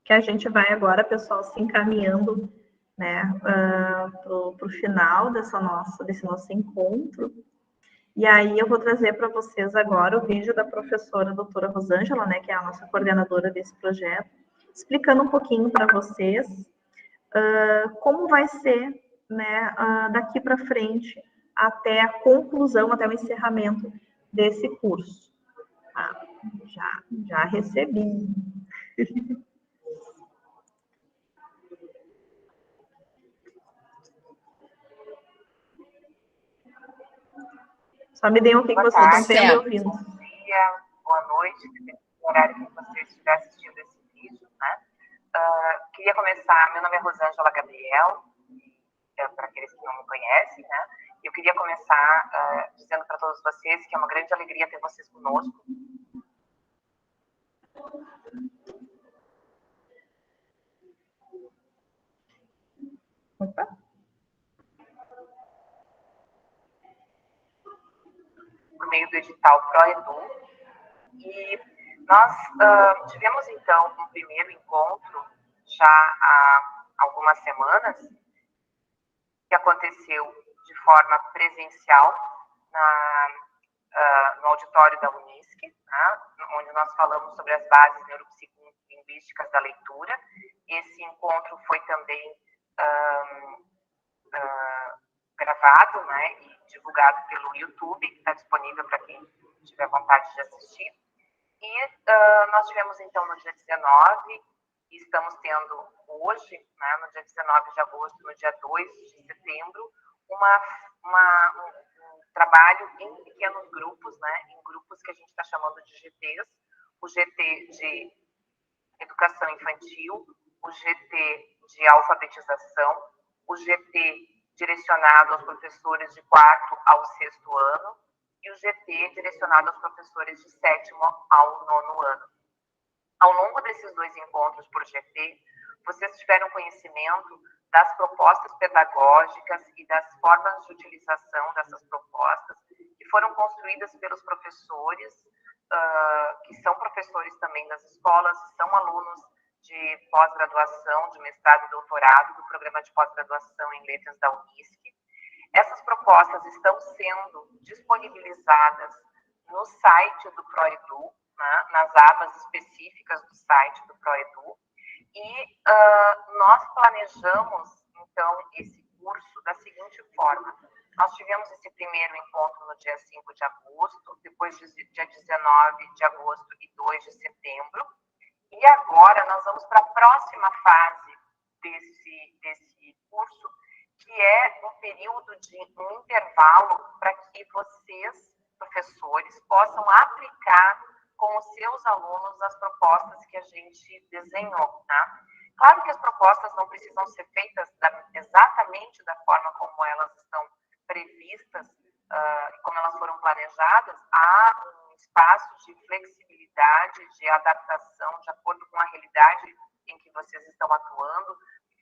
Que a gente vai agora, pessoal, se encaminhando, né, para o final desse nosso encontro. E aí eu vou trazer para vocês agora o vídeo da professora doutora Rosângela, né, que é a nossa coordenadora desse projeto, explicando um pouquinho para vocês como vai ser, né, daqui para frente até a conclusão, até o encerramento desse curso. Ah, já recebi. Só me deem o que vocês estão vendo e ouvindo. Bom dia, boa noite, dependendo do horário que você estiver assistindo esse vídeo, né? Queria começar, meu nome é Rosângela Gabriel, para aqueles que não me conhecem, né? Eu queria começar dizendo para todos vocês que é uma grande alegria ter vocês conosco. Opa. Por meio do edital ProEdu. E nós tivemos, então, um primeiro encontro já há algumas semanas, que aconteceu de forma presencial no auditório da Unisc, né, onde nós falamos sobre as bases neuropsicolinguísticas da leitura. Esse encontro foi também gravado, né, e divulgado pelo YouTube, que está disponível para quem tiver vontade de assistir. E nós tivemos, então, no dia 19, e estamos tendo hoje, né, no dia 19 de agosto, no dia 2 de setembro, um trabalho em pequenos grupos, né, em grupos que a gente está chamando de GTs, o GT de Educação Infantil, o GT de alfabetização, o GT direcionado aos professores de 4º ao 6º ano e o GT direcionado aos professores de 7º ao 9º ano. Ao longo desses 2 encontros por GT, vocês tiveram conhecimento das propostas pedagógicas e das formas de utilização dessas propostas que foram construídas pelos professores, que são professores também das escolas, são alunos de pós-graduação, de mestrado e doutorado do programa de pós-graduação em letras da Unisc. Essas propostas estão sendo disponibilizadas no site do ProEdu, né, nas abas específicas do site do ProEdu, e nós planejamos, então, esse curso da seguinte forma. Nós tivemos esse primeiro encontro no dia 5 de agosto, depois dia 19 de agosto e 2 de setembro, e agora nós vamos para a próxima fase desse curso, que é um período de um intervalo para que vocês, professores, possam aplicar com os seus alunos as propostas que a gente desenhou, tá? Claro que as propostas não precisam ser feitas exatamente da forma como elas estão previstas, como elas foram planejadas. Há um espaço de flexibilidade, de adaptação, de acordo com a realidade em que vocês estão atuando,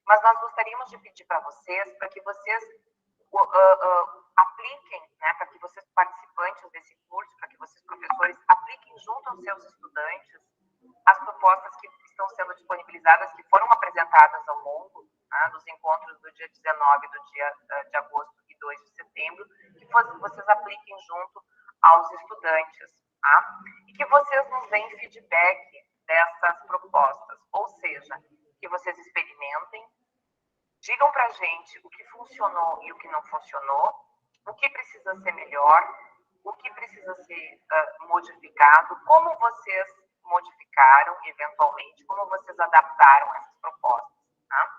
mas nós gostaríamos de pedir para vocês, para que vocês apliquem, né, para que vocês participantes desse curso, para que vocês professores apliquem junto aos seus estudantes as propostas que estão sendo disponibilizadas, que foram apresentadas ao longo, né, dos encontros do dia 19 do dia de agosto e 2 de setembro, que vocês apliquem junto aos estudantes, tá? E que vocês nos deem feedback dessas propostas, ou seja, que vocês experimentem, digam para a gente o que funcionou e o que não funcionou, o que precisa ser melhor, o que precisa ser modificado, como vocês modificaram, eventualmente, como vocês adaptaram essas propostas. Tá?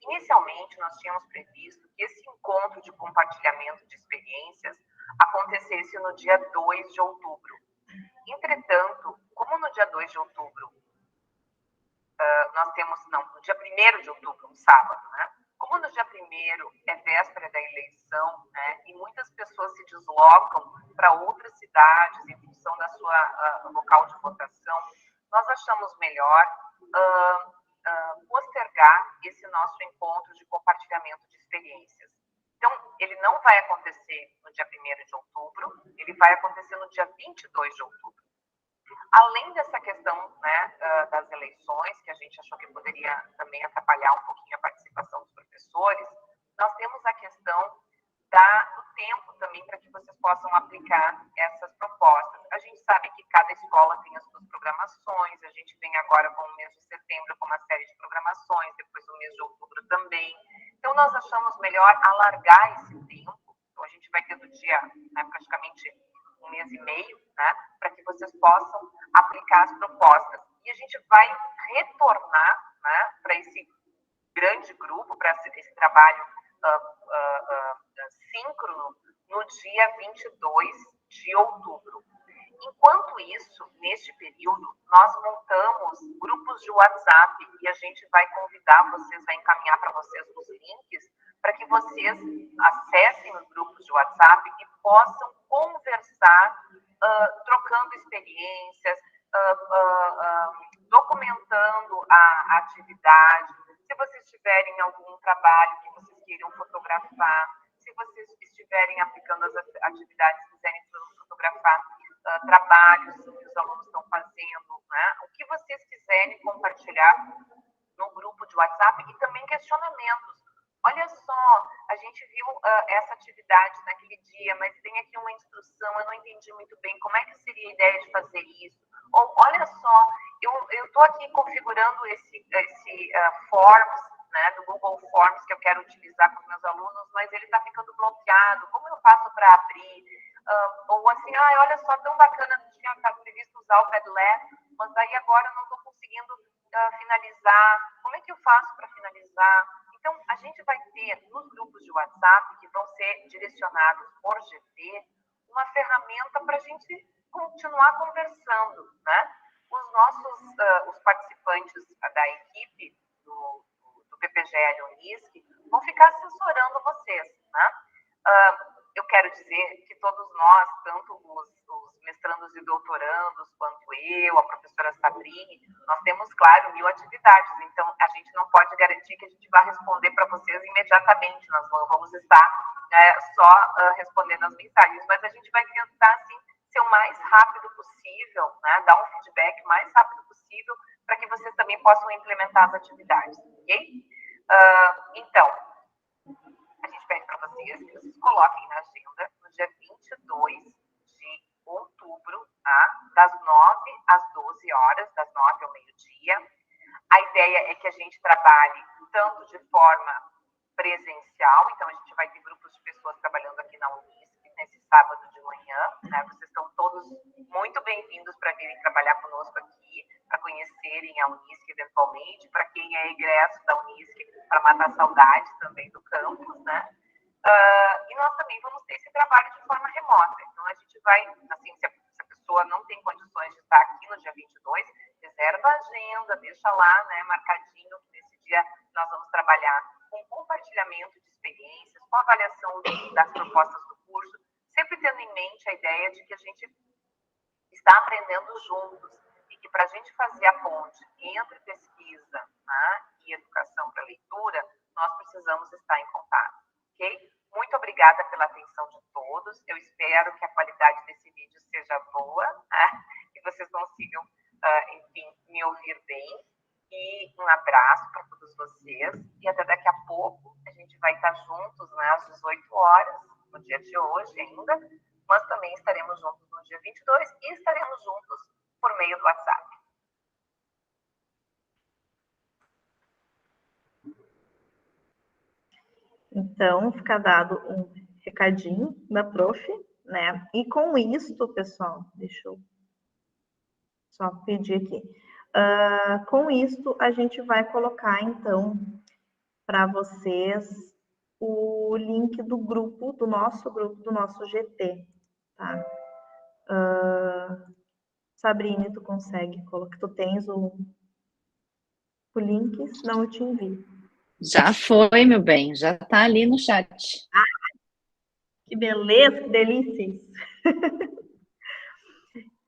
Inicialmente, nós tínhamos previsto que esse encontro de compartilhamento de experiências acontecesse no dia 2 de outubro. Entretanto, como no dia 2 de outubro, nós temos, não, no dia 1º de outubro, um sábado, né? Como no dia 1º é véspera da eleição, né, e muitas pessoas se deslocam para outras cidades em função da sua local de votação, nós achamos melhor postergar esse nosso encontro de compartilhamento de experiências. Então, ele não vai acontecer no dia 1º de outubro, ele vai acontecer no dia 22 de outubro. Além dessa questão, né, das eleições, que a gente achou que poderia também atrapalhar um pouquinho a participação dos professores, nós temos a questão do tempo também para que vocês possam aplicar essas propostas. A gente sabe que cada escola tem as suas programações, a gente vem agora com o mês de setembro com uma série de programações, depois o mês de outubro também. Então, nós achamos melhor alargar esse tempo. Então, a gente vai ter do dia, né, praticamente 1 mês e meio, né, para que vocês possam aplicar as propostas. E a gente vai retornar, né, para esse grande grupo, para esse trabalho síncrono, no dia 22 de outubro. Enquanto isso, neste período, nós montamos grupos de WhatsApp e a gente vai convidar vocês, vai encaminhar para vocês os links para que vocês acessem os grupos de WhatsApp e possam conversar, trocando experiências, documentando a atividade. Se vocês tiverem algum trabalho que vocês queiram fotografar, se vocês estiverem aplicando as atividades, quiserem fotografar trabalhos que os alunos estão fazendo, né? O que vocês quiserem compartilhar no grupo de WhatsApp e também questionamentos. Olha só, a gente viu essa atividade naquele dia, mas tem aqui uma instrução, eu não entendi muito bem, como é que seria a ideia de fazer isso? Ou, olha só, eu estou aqui configurando esse Forms, né, do Google Forms, que eu quero utilizar com os meus alunos, mas ele está ficando bloqueado, como eu faço para abrir? Ou assim, olha só, tão bacana, não tinha previsto usar o Padlet, mas aí agora eu não estou conseguindo finalizar, como é que eu faço para finalizar? Então, a gente vai ter nos grupos de WhatsApp, que vão ser direcionados por GT, uma ferramenta para a gente continuar conversando, né? Os nossos os participantes da equipe do PPGL Unisc, vão ficar assessorando vocês, né? Eu quero dizer que todos nós, tanto os mestrandos e doutorandos, quanto eu, a professora Sabrini, nós temos, claro, 1000 atividades, então a gente não pode garantir que a gente vai responder para vocês imediatamente, nós não vamos estar só respondendo as mensagens, mas a gente vai tentar, assim, ser o mais rápido possível, né, dar um feedback mais rápido possível, para que vocês também possam implementar as atividades, ok? Então, a gente pede para vocês que vocês coloquem na agenda no dia 22 de outubro, tá? Das 9 às 12 horas, das 9 ao meio-dia. A ideia é que a gente trabalhe tanto de forma presencial, então a gente vai ter grupos de pessoas trabalhando aqui na Unisc nesse sábado de manhã, né? Vocês estão todos muito bem-vindos para virem trabalhar conosco aqui, para conhecerem a Unisc eventualmente, para quem é egresso da Unisc, para matar saudade também do campus, né? E nós também vamos ter esse trabalho de forma remota. Então, a gente vai, assim, se a pessoa não tem condições de estar aqui no dia 22, reserva a agenda, deixa lá, né, marcadinho, que nesse dia nós vamos trabalhar com compartilhamento de experiências, com avaliação das propostas do curso, sempre tendo em mente a ideia de que a gente está aprendendo juntos e que para a gente fazer a ponte entre pesquisa, né, e educação para leitura, nós precisamos estar em contato, ok? Muito obrigada pela atenção de todos. Eu espero que a qualidade desse vídeo seja boa, né, que vocês consigam, enfim, me ouvir bem. E um abraço para todos vocês. E até daqui a pouco a gente vai estar juntos, né, às 18 horas, no dia de hoje ainda, mas também estaremos juntos no dia 22 e estaremos juntos por meio do WhatsApp. Então, fica dado um recadinho da prof, né? E com isto, pessoal, deixa eu só pedir aqui. Com isto, a gente vai colocar, então, para vocês o link do grupo, do nosso GT, tá? Sabrine, tu consegue colocar? Tu tens o link? Senão eu te envio. Já foi, meu bem, já está ali no chat. Que beleza, que delícia isso.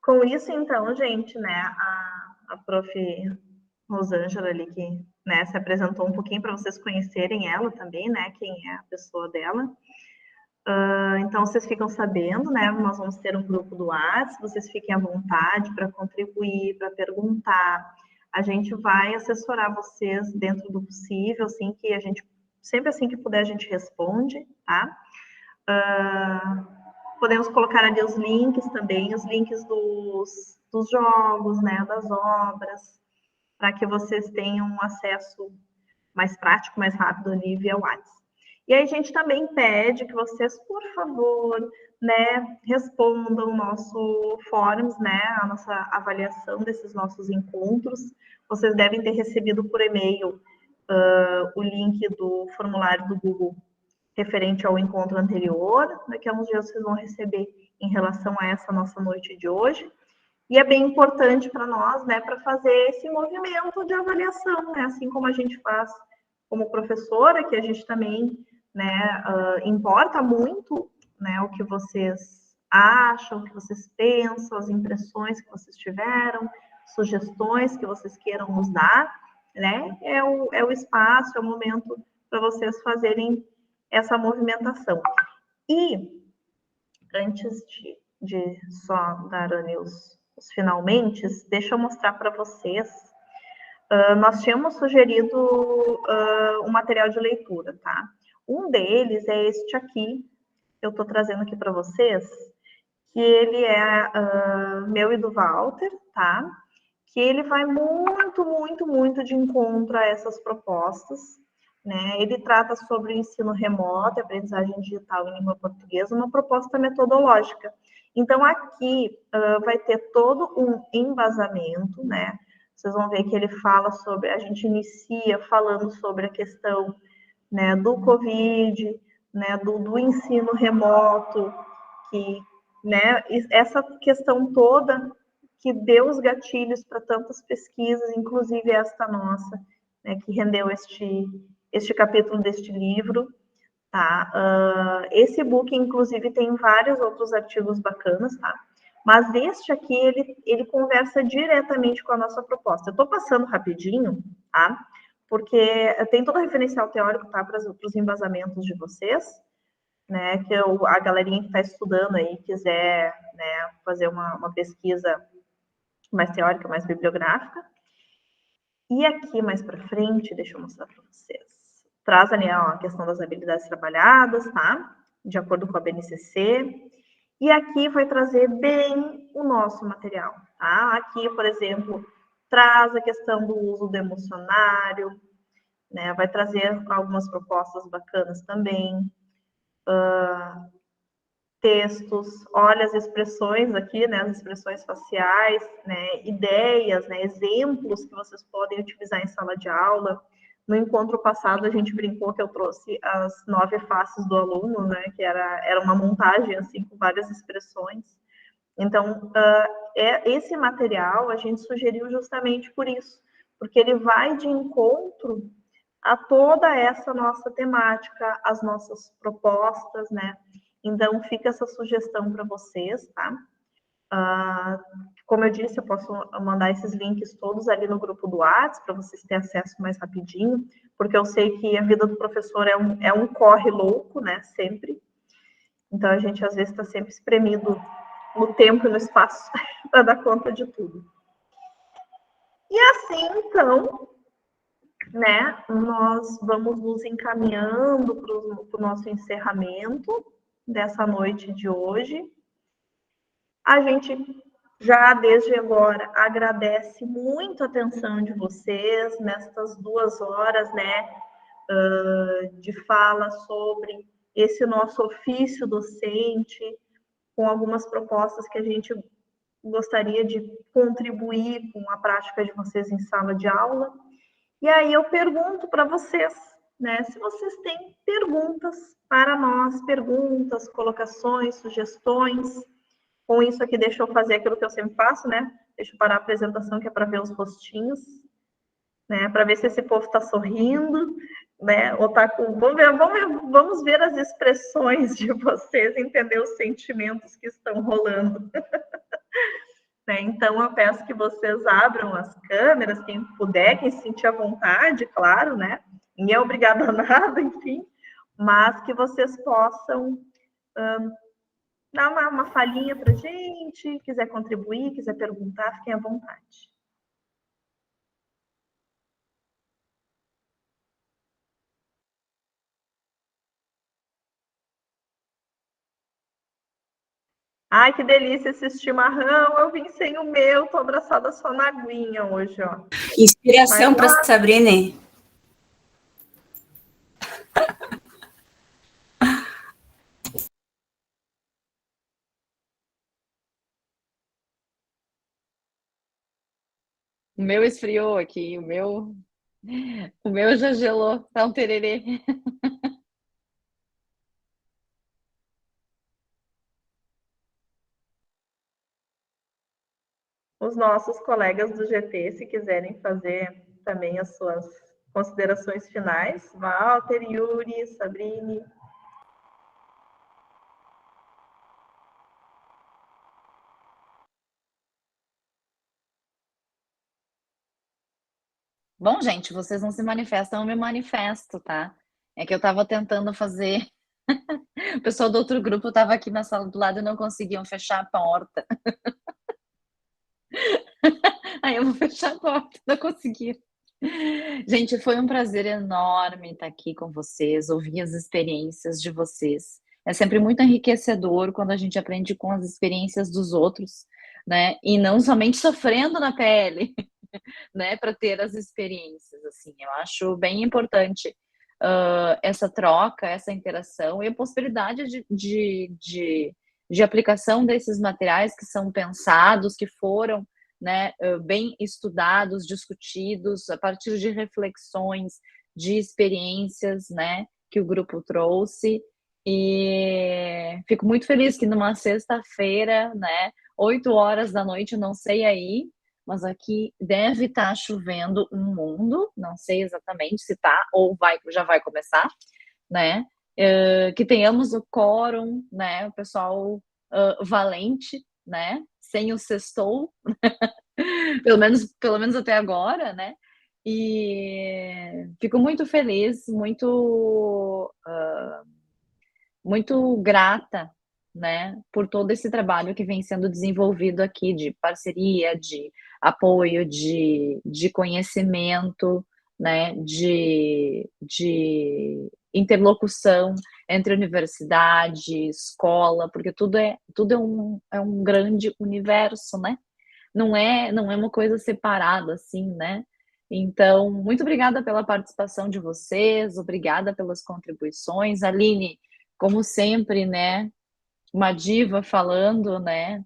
Com isso, então, gente, né, a prof. Rosângela ali, que, né, se apresentou um pouquinho para vocês conhecerem ela também, né, quem é a pessoa dela. Então, vocês ficam sabendo, né, nós vamos ter um grupo do WhatsApp, vocês fiquem à vontade para contribuir, para perguntar. A gente vai assessorar vocês dentro do possível, assim que a gente, sempre assim que puder, a gente responde, tá? Podemos colocar ali os links também, os links dos jogos, né, das obras, para que vocês tenham um acesso mais prático, mais rápido ali via WhatsApp. E aí a gente também pede que vocês, por favor, né, respondam o nosso fórum, né, a nossa avaliação desses nossos encontros. Vocês devem ter recebido por e-mail o link do formulário do Google referente ao encontro anterior. Daqui a uns dias vocês vão receber em relação a essa nossa noite de hoje. E é bem importante para nós, né, para fazer esse movimento de avaliação, né, assim como a gente faz como professora, que a gente também, né, importa muito, né, o que vocês acham, o que vocês pensam, as impressões que vocês tiveram, sugestões que vocês queiram nos dar, né, é o espaço, é o momento para vocês fazerem essa movimentação. E, antes de só dar ali os finalmente, deixa eu mostrar para vocês. Nós tínhamos sugerido um material de leitura, tá? Um deles é este aqui, que eu estou trazendo aqui para vocês, que ele é meu e do Walter, tá? Que ele vai muito, muito, muito de encontro a essas propostas, né? Ele trata sobre o ensino remoto, aprendizagem digital em língua portuguesa, uma proposta metodológica. Então, aqui vai ter todo um embasamento, né? Vocês vão ver que ele fala sobre, a gente inicia falando sobre a questão, né, do Covid, né, do ensino remoto, que, né, essa questão toda que deu os gatilhos para tantas pesquisas, inclusive esta nossa, né, que rendeu este capítulo deste livro, tá? Esse e-book, inclusive, tem vários outros artigos bacanas, tá? Mas este aqui, ele conversa diretamente com a nossa proposta. Eu estou passando rapidinho, tá? Porque tem todo o referencial teórico, tá? Para os embasamentos de vocês, né? Que a galerinha que está estudando aí quiser, né, fazer uma pesquisa mais teórica, mais bibliográfica. E aqui mais para frente, deixa eu mostrar para vocês. Traz ali a questão das habilidades trabalhadas, tá? De acordo com a BNCC. E aqui vai trazer bem o nosso material, tá? Aqui, por exemplo, traz a questão do uso do emocionário, né? Vai trazer algumas propostas bacanas também. Textos, olha as expressões aqui, né? As expressões faciais, né? Ideias, né? Exemplos que vocês podem utilizar em sala de aula. No encontro passado, a gente brincou que eu trouxe as 9 faces do aluno, né? Que era uma montagem, assim, com várias expressões. Então, esse material a gente sugeriu justamente por isso, porque ele vai de encontro a toda essa nossa temática, as nossas propostas, né? Então, fica essa sugestão para vocês, tá? Como eu disse, eu posso mandar esses links todos ali no grupo do WhatsApp para vocês terem acesso mais rapidinho, porque eu sei que a vida do professor é um corre louco, né? Sempre. Então, a gente, às vezes, está sempre espremido no tempo e no espaço para dar conta de tudo. E assim, então, né, nós vamos nos encaminhando para o nosso encerramento dessa noite de hoje. A gente já, desde agora, agradece muito a atenção de vocês nestas 2 horas, né, de fala sobre esse nosso ofício docente, com algumas propostas que a gente gostaria de contribuir com a prática de vocês em sala de aula. E aí eu pergunto para vocês, né, se vocês têm perguntas para nós, perguntas, colocações, sugestões. Com isso aqui, deixa eu fazer aquilo que eu sempre faço, né? Deixa eu parar a apresentação, que é para ver os rostinhos, né? Para ver se esse povo está sorrindo, né? Ou tá com... Vamos ver as expressões de vocês, entender os sentimentos que estão rolando. Né? Então, eu peço que vocês abram as câmeras, quem puder, quem se sentir à vontade, claro, né? Ninguém é obrigado a nada, enfim, mas que vocês possam dar uma falinha para a gente, quiser contribuir, quiser perguntar, fiquem à vontade. Ai, que delícia esse chimarrão, eu vim sem o meu, tô abraçada só na aguinha hoje, ó. Inspiração para Sabrina. O meu esfriou aqui, o meu já gelou, tá um tererê. Os nossos colegas do GT, se quiserem fazer também as suas considerações finais, Walter, Yuri, Sabrine. Bom, gente, vocês não se manifestam, eu me manifesto, tá? É que eu tava tentando fazer. O pessoal do outro grupo tava aqui na sala do lado e não conseguiam fechar a porta. Aí eu vou fechar a porta, não consegui. Gente, foi um prazer enorme estar aqui com vocês, ouvir as experiências de vocês. É sempre muito enriquecedor quando a gente aprende com as experiências dos outros, né? E não somente sofrendo na pele, né? Para ter as experiências, assim. Eu acho bem importante essa troca, essa interação e a possibilidade de aplicação desses materiais que são pensados, que foram, né, bem estudados, discutidos, a partir de reflexões, de experiências, né, que o grupo trouxe. E fico muito feliz que numa sexta-feira, né, 8 horas da noite, não sei aí, mas aqui deve estar chovendo um mundo, não sei exatamente se tá ou já vai começar, né? Que tenhamos o quórum, né? O pessoal valente, né? Sem o sextou, pelo menos até agora, né? E fico muito feliz, muito grata, né, por todo esse trabalho que vem sendo desenvolvido aqui de parceria, de apoio, de conhecimento, né, de interlocução entre universidade, escola, porque tudo é um grande universo, né? Não é uma coisa separada assim, né? Então, muito obrigada pela participação de vocês, obrigada pelas contribuições. Aline, como sempre, né? Uma diva falando, né?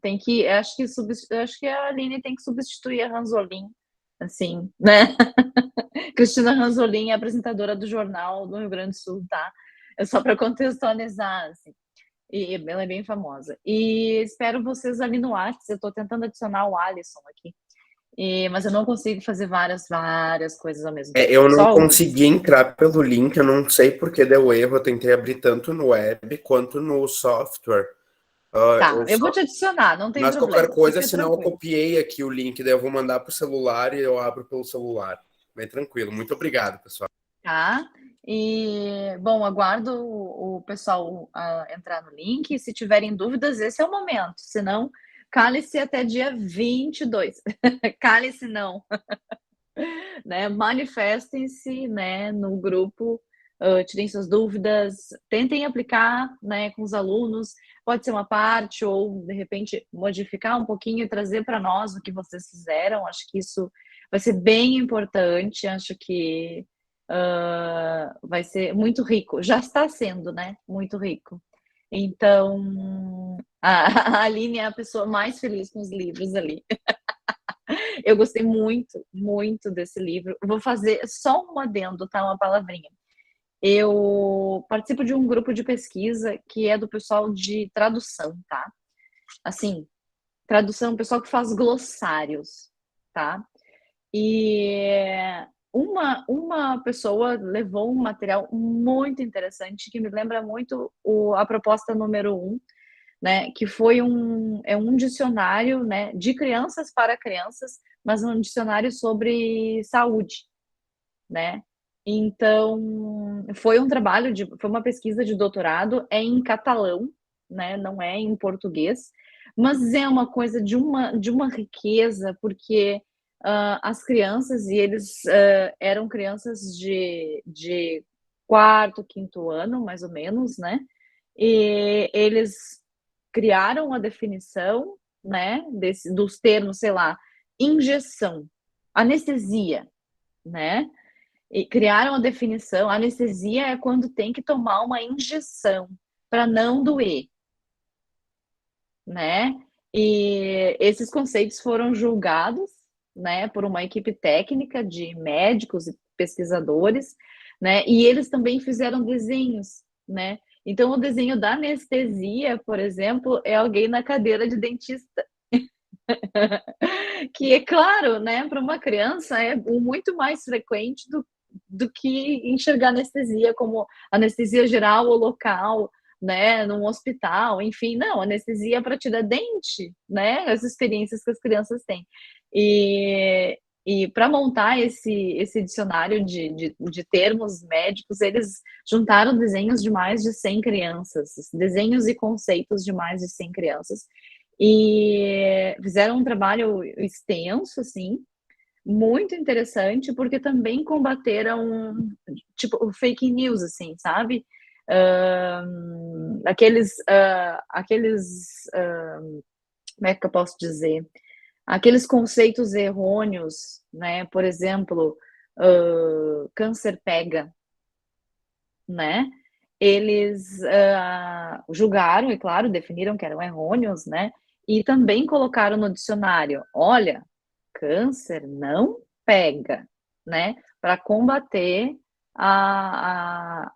Acho que a Aline tem que substituir a Ranzolin, assim, né? Cristina Ranzolin é apresentadora do jornal do Rio Grande do Sul, tá? É só para contextualizar, assim. E ela é bem famosa. E espero vocês ali no WhatsApp. Eu estou tentando adicionar o Alisson aqui. Mas eu não consigo fazer várias coisas ao mesmo tempo. Eu não Só consegui entrar pelo link, eu não sei porque deu erro. Eu tentei abrir tanto no web quanto no software. Tá, eu vou te adicionar, não tem Mas problema. qualquer coisa, Fica senão eu tranquilo. copiei aqui o link, daí eu vou mandar para o celular e eu abro pelo celular. Bem tranquilo. Muito obrigado, pessoal. Tá? E, bom, aguardo o pessoal entrar no link. Se tiverem dúvidas, esse é o momento. Se não, cale-se até dia 22. Cale-se não. Né? Manifestem-se, né, no grupo, tirem suas dúvidas, tentem aplicar, né, com os alunos. Pode ser uma parte ou, de repente, modificar um pouquinho e trazer para nós o que vocês fizeram. Acho que isso vai ser bem importante. Acho que vai ser muito rico. Já está sendo, né? Muito rico. Então, a Aline é a pessoa mais feliz com os livros ali. Eu gostei muito, muito desse livro. Vou fazer só um adendo, tá? Uma palavrinha. Eu participo de um grupo de pesquisa que é do pessoal de tradução, tá? Assim, tradução, pessoal que faz glossários, tá? E uma pessoa levou um material muito interessante que me lembra muito a proposta número 1, né, que foi um dicionário, né, de crianças para crianças, mas um dicionário sobre saúde, né? Então, foi uma pesquisa de doutorado, é em catalão, né, não é em português, mas é uma coisa de uma riqueza, porque as crianças, e eles eram crianças de quarto, quinto ano, mais ou menos, né? E eles criaram a definição, né, dos termos, sei lá, injeção, anestesia, né? E criaram a definição, anestesia é quando tem que tomar uma injeção para não doer, né? E esses conceitos foram julgados, né, por uma equipe técnica de médicos e pesquisadores, né? E eles também fizeram desenhos, né? Então, o desenho da anestesia, por exemplo, é alguém na cadeira de dentista. Que é claro, né, para uma criança é muito mais frequente do que enxergar anestesia como anestesia geral ou local, né, num hospital, enfim, não, anestesia para tirar dente, né, as experiências que as crianças têm. E para montar esse dicionário de termos médicos, eles juntaram desenhos de mais de 100 crianças, desenhos e conceitos de mais de 100 crianças, e fizeram um trabalho extenso, assim, muito interessante, porque também combateram, tipo, fake news, assim, sabe? Como é que eu posso dizer? Aqueles conceitos errôneos, né? Por exemplo, câncer pega, né? Eles julgaram, e claro, definiram que eram errôneos, né? E também colocaram no dicionário, olha, câncer não pega, né? Para combater a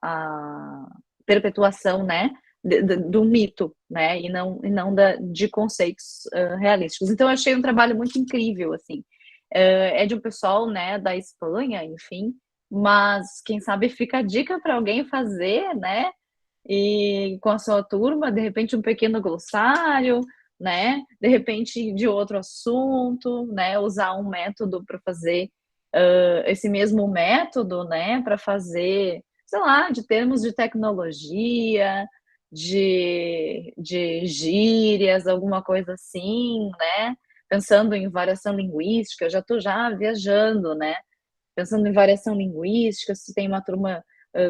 perpetuação, né? Do mito, né? E não de conceitos realísticos. Então, eu achei um trabalho muito incrível, assim. é de um pessoal, né, da Espanha, enfim, mas quem sabe fica a dica para alguém fazer, né, e com a sua turma, de repente um pequeno glossário, né, de repente de outro assunto, né, usar um método para fazer esse mesmo método, né, para fazer, sei lá, de termos de tecnologia, de gírias, alguma coisa assim, né, pensando em variação linguística, eu já estou já viajando, né, pensando em variação linguística, se tem uma turma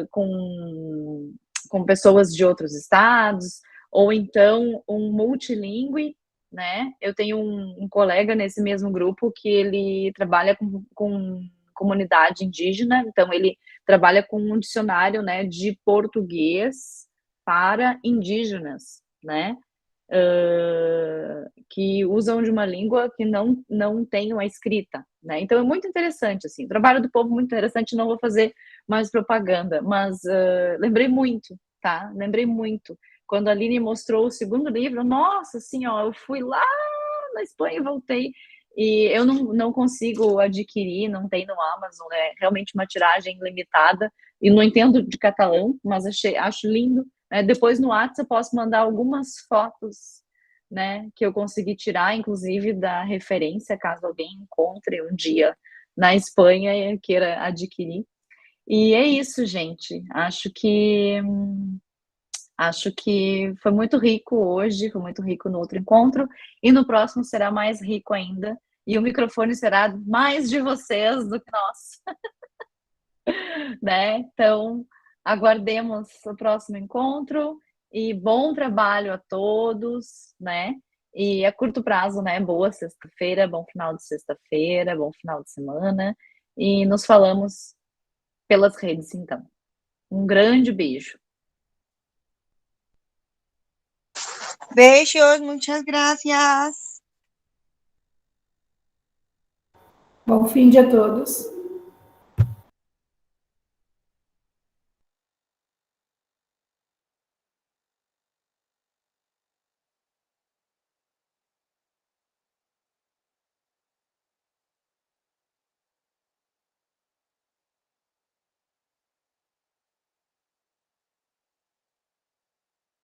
com pessoas de outros estados, ou então um multilingüe, né? Eu tenho um colega nesse mesmo grupo que ele trabalha com comunidade indígena, então ele trabalha com um dicionário, né, de português para indígenas, né? Que usam de uma língua que não tem uma escrita, né? Então é muito interessante, assim, o trabalho do povo é muito interessante, não vou fazer mais propaganda, mas lembrei muito, tá? Lembrei muito. Quando a Aline mostrou o segundo livro, nossa, assim, ó, eu fui lá na Espanha e voltei, e eu não consigo adquirir, não tem no Amazon, é realmente uma tiragem limitada, e não entendo de catalão, mas acho lindo. Depois no WhatsApp eu posso mandar algumas fotos, né, que eu consegui tirar, inclusive da referência, caso alguém encontre um dia na Espanha e queira adquirir. E é isso, gente. Acho que foi muito rico hoje, foi muito rico no outro encontro, e no próximo será mais rico ainda, e o microfone será mais de vocês do que nós. Né? Então, aguardemos o próximo encontro e bom trabalho a todos, né? E a curto prazo, né? Boa sexta-feira, bom final de sexta-feira, bom final de semana. E nos falamos pelas redes, então. Um grande beijo. Beijos, muchas gracias. Bom fim de a todos.